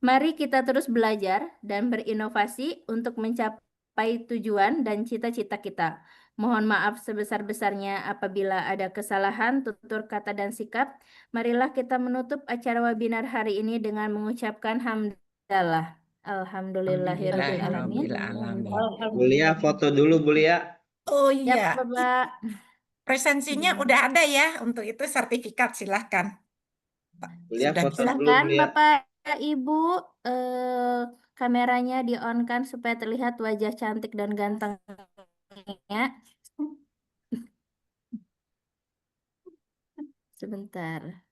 Mari kita terus belajar dan berinovasi untuk mencapai tujuan dan cita-cita kita. Mohon maaf sebesar-besarnya apabila ada kesalahan, tutur kata, dan sikap. Marilah kita menutup acara webinar hari ini dengan mengucapkan hamdalah. Alhamdulillahirabbil alamin. Bu Lia foto dulu Bu Lia. Oh Yap, iya, Bapak. presensinya udah ada ya, untuk itu sertifikat silahkan. Bu Lia Sudah foto bisa. dulu Bu Silakan Lia. Bapak Ibu, kameranya di-on-kan supaya terlihat wajah cantik dan gantengnya. Sebentar.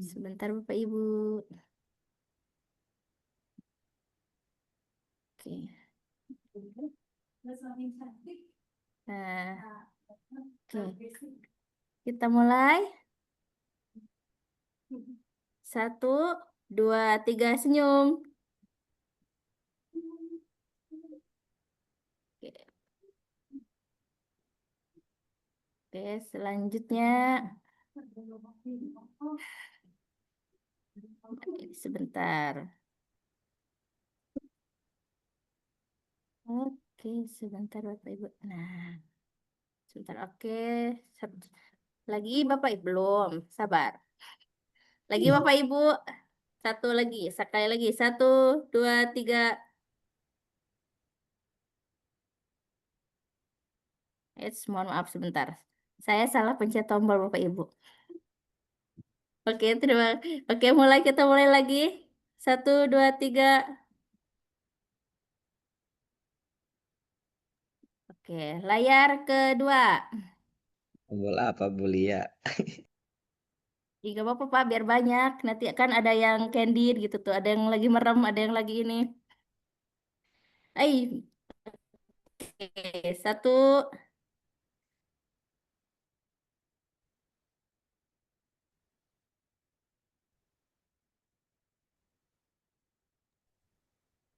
Sebentar Bapak Ibu. Oke. Nah, oke. Kita mulai. 1, 2, 3, senyum. Oke. Oke, selanjutnya. Sebentar. Oke, sebentar Bapak Ibu. Nah, sebentar. Oke, lagi Bapak Ibu belum. Sabar. Lagi Bapak Ibu. Satu lagi, sekali lagi. 1, 2, 3. Mohon maaf sebentar. Saya salah pencet tombol Bapak Ibu. Oke, Oke, kita mulai lagi. 1, 2, 3. Oke, layar kedua. Tombol apa, Bu Lia? Gak apa-apa Pak, biar banyak. Nanti kan ada yang candid gitu tuh. Ada yang lagi merem, ada yang lagi ini. Oke, 1.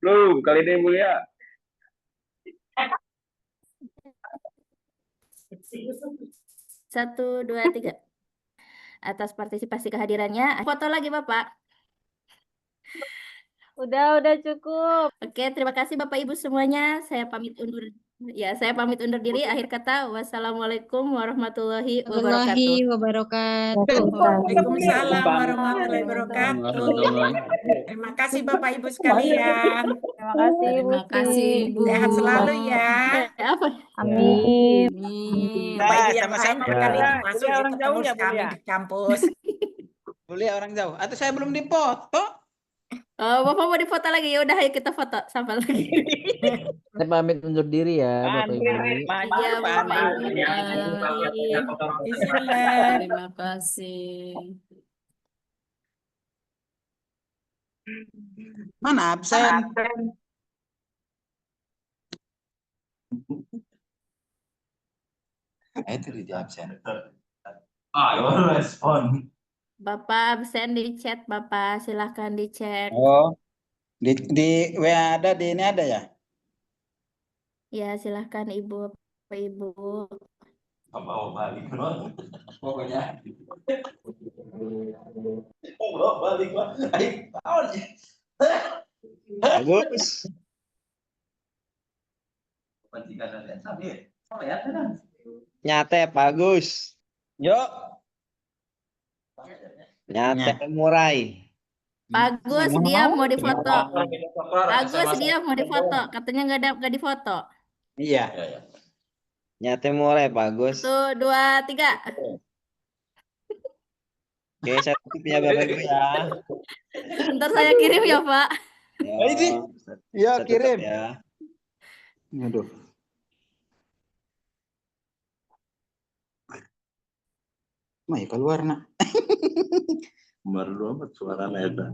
Belum, kali ini mulia. 1, 2, 3. Atas partisipasi kehadirannya. Foto lagi Bapak. Udah cukup. Oke, terima kasih Bapak Ibu semuanya. Saya pamit undur. Ya, saya pamit undur diri. Akhir kata, wassalamualaikum warahmatullahi wabarakatuh. Waalaikumsalam warahmatullahi wabarakatuh. Terima kasih Bapak Ibu sekalian. Terima kasih Ibu. Terima kasih Ibu. Sehat selalu ya. Apa? Amin. Bapak Ibu yang lain sama-sama. kali ini masuk Mulia orang ketemu jauh ya, kami Mulia. di kampus. Boleh orang jauh. Atau saya belum dipoto? Bapak mau difoto lagi? Ya udah, ayo kita foto sama lagi. Saya pamit undur diri ya, Bapak Ibu. Iya, Bapak Ibu. Bismillah. Terima kasih. Mana absen? Itu di absen. Ayo respon. Bapak absen di chat, Bapak. Silahkan dicek. Oh, di WA ada, di ini ada ya? Ya, silahkan Ibu, Bapak Ibu. Mau balik pokoknya. Mau balik Bagus. Nyate bagus. Yuk. Nyate murai. Bagus, dia mau difoto. Bagus, dia mau difoto. Katanya nggak difoto. Iya. Nyate murai bagus. 1, 2, 3. Oke, saya titip ya Bapak Ibu ya. Ntar saya kirim ya, Pak. Ya, Saya tutup kirim. ya. Aduh. Mai keluar nak. Baru amat suara neta.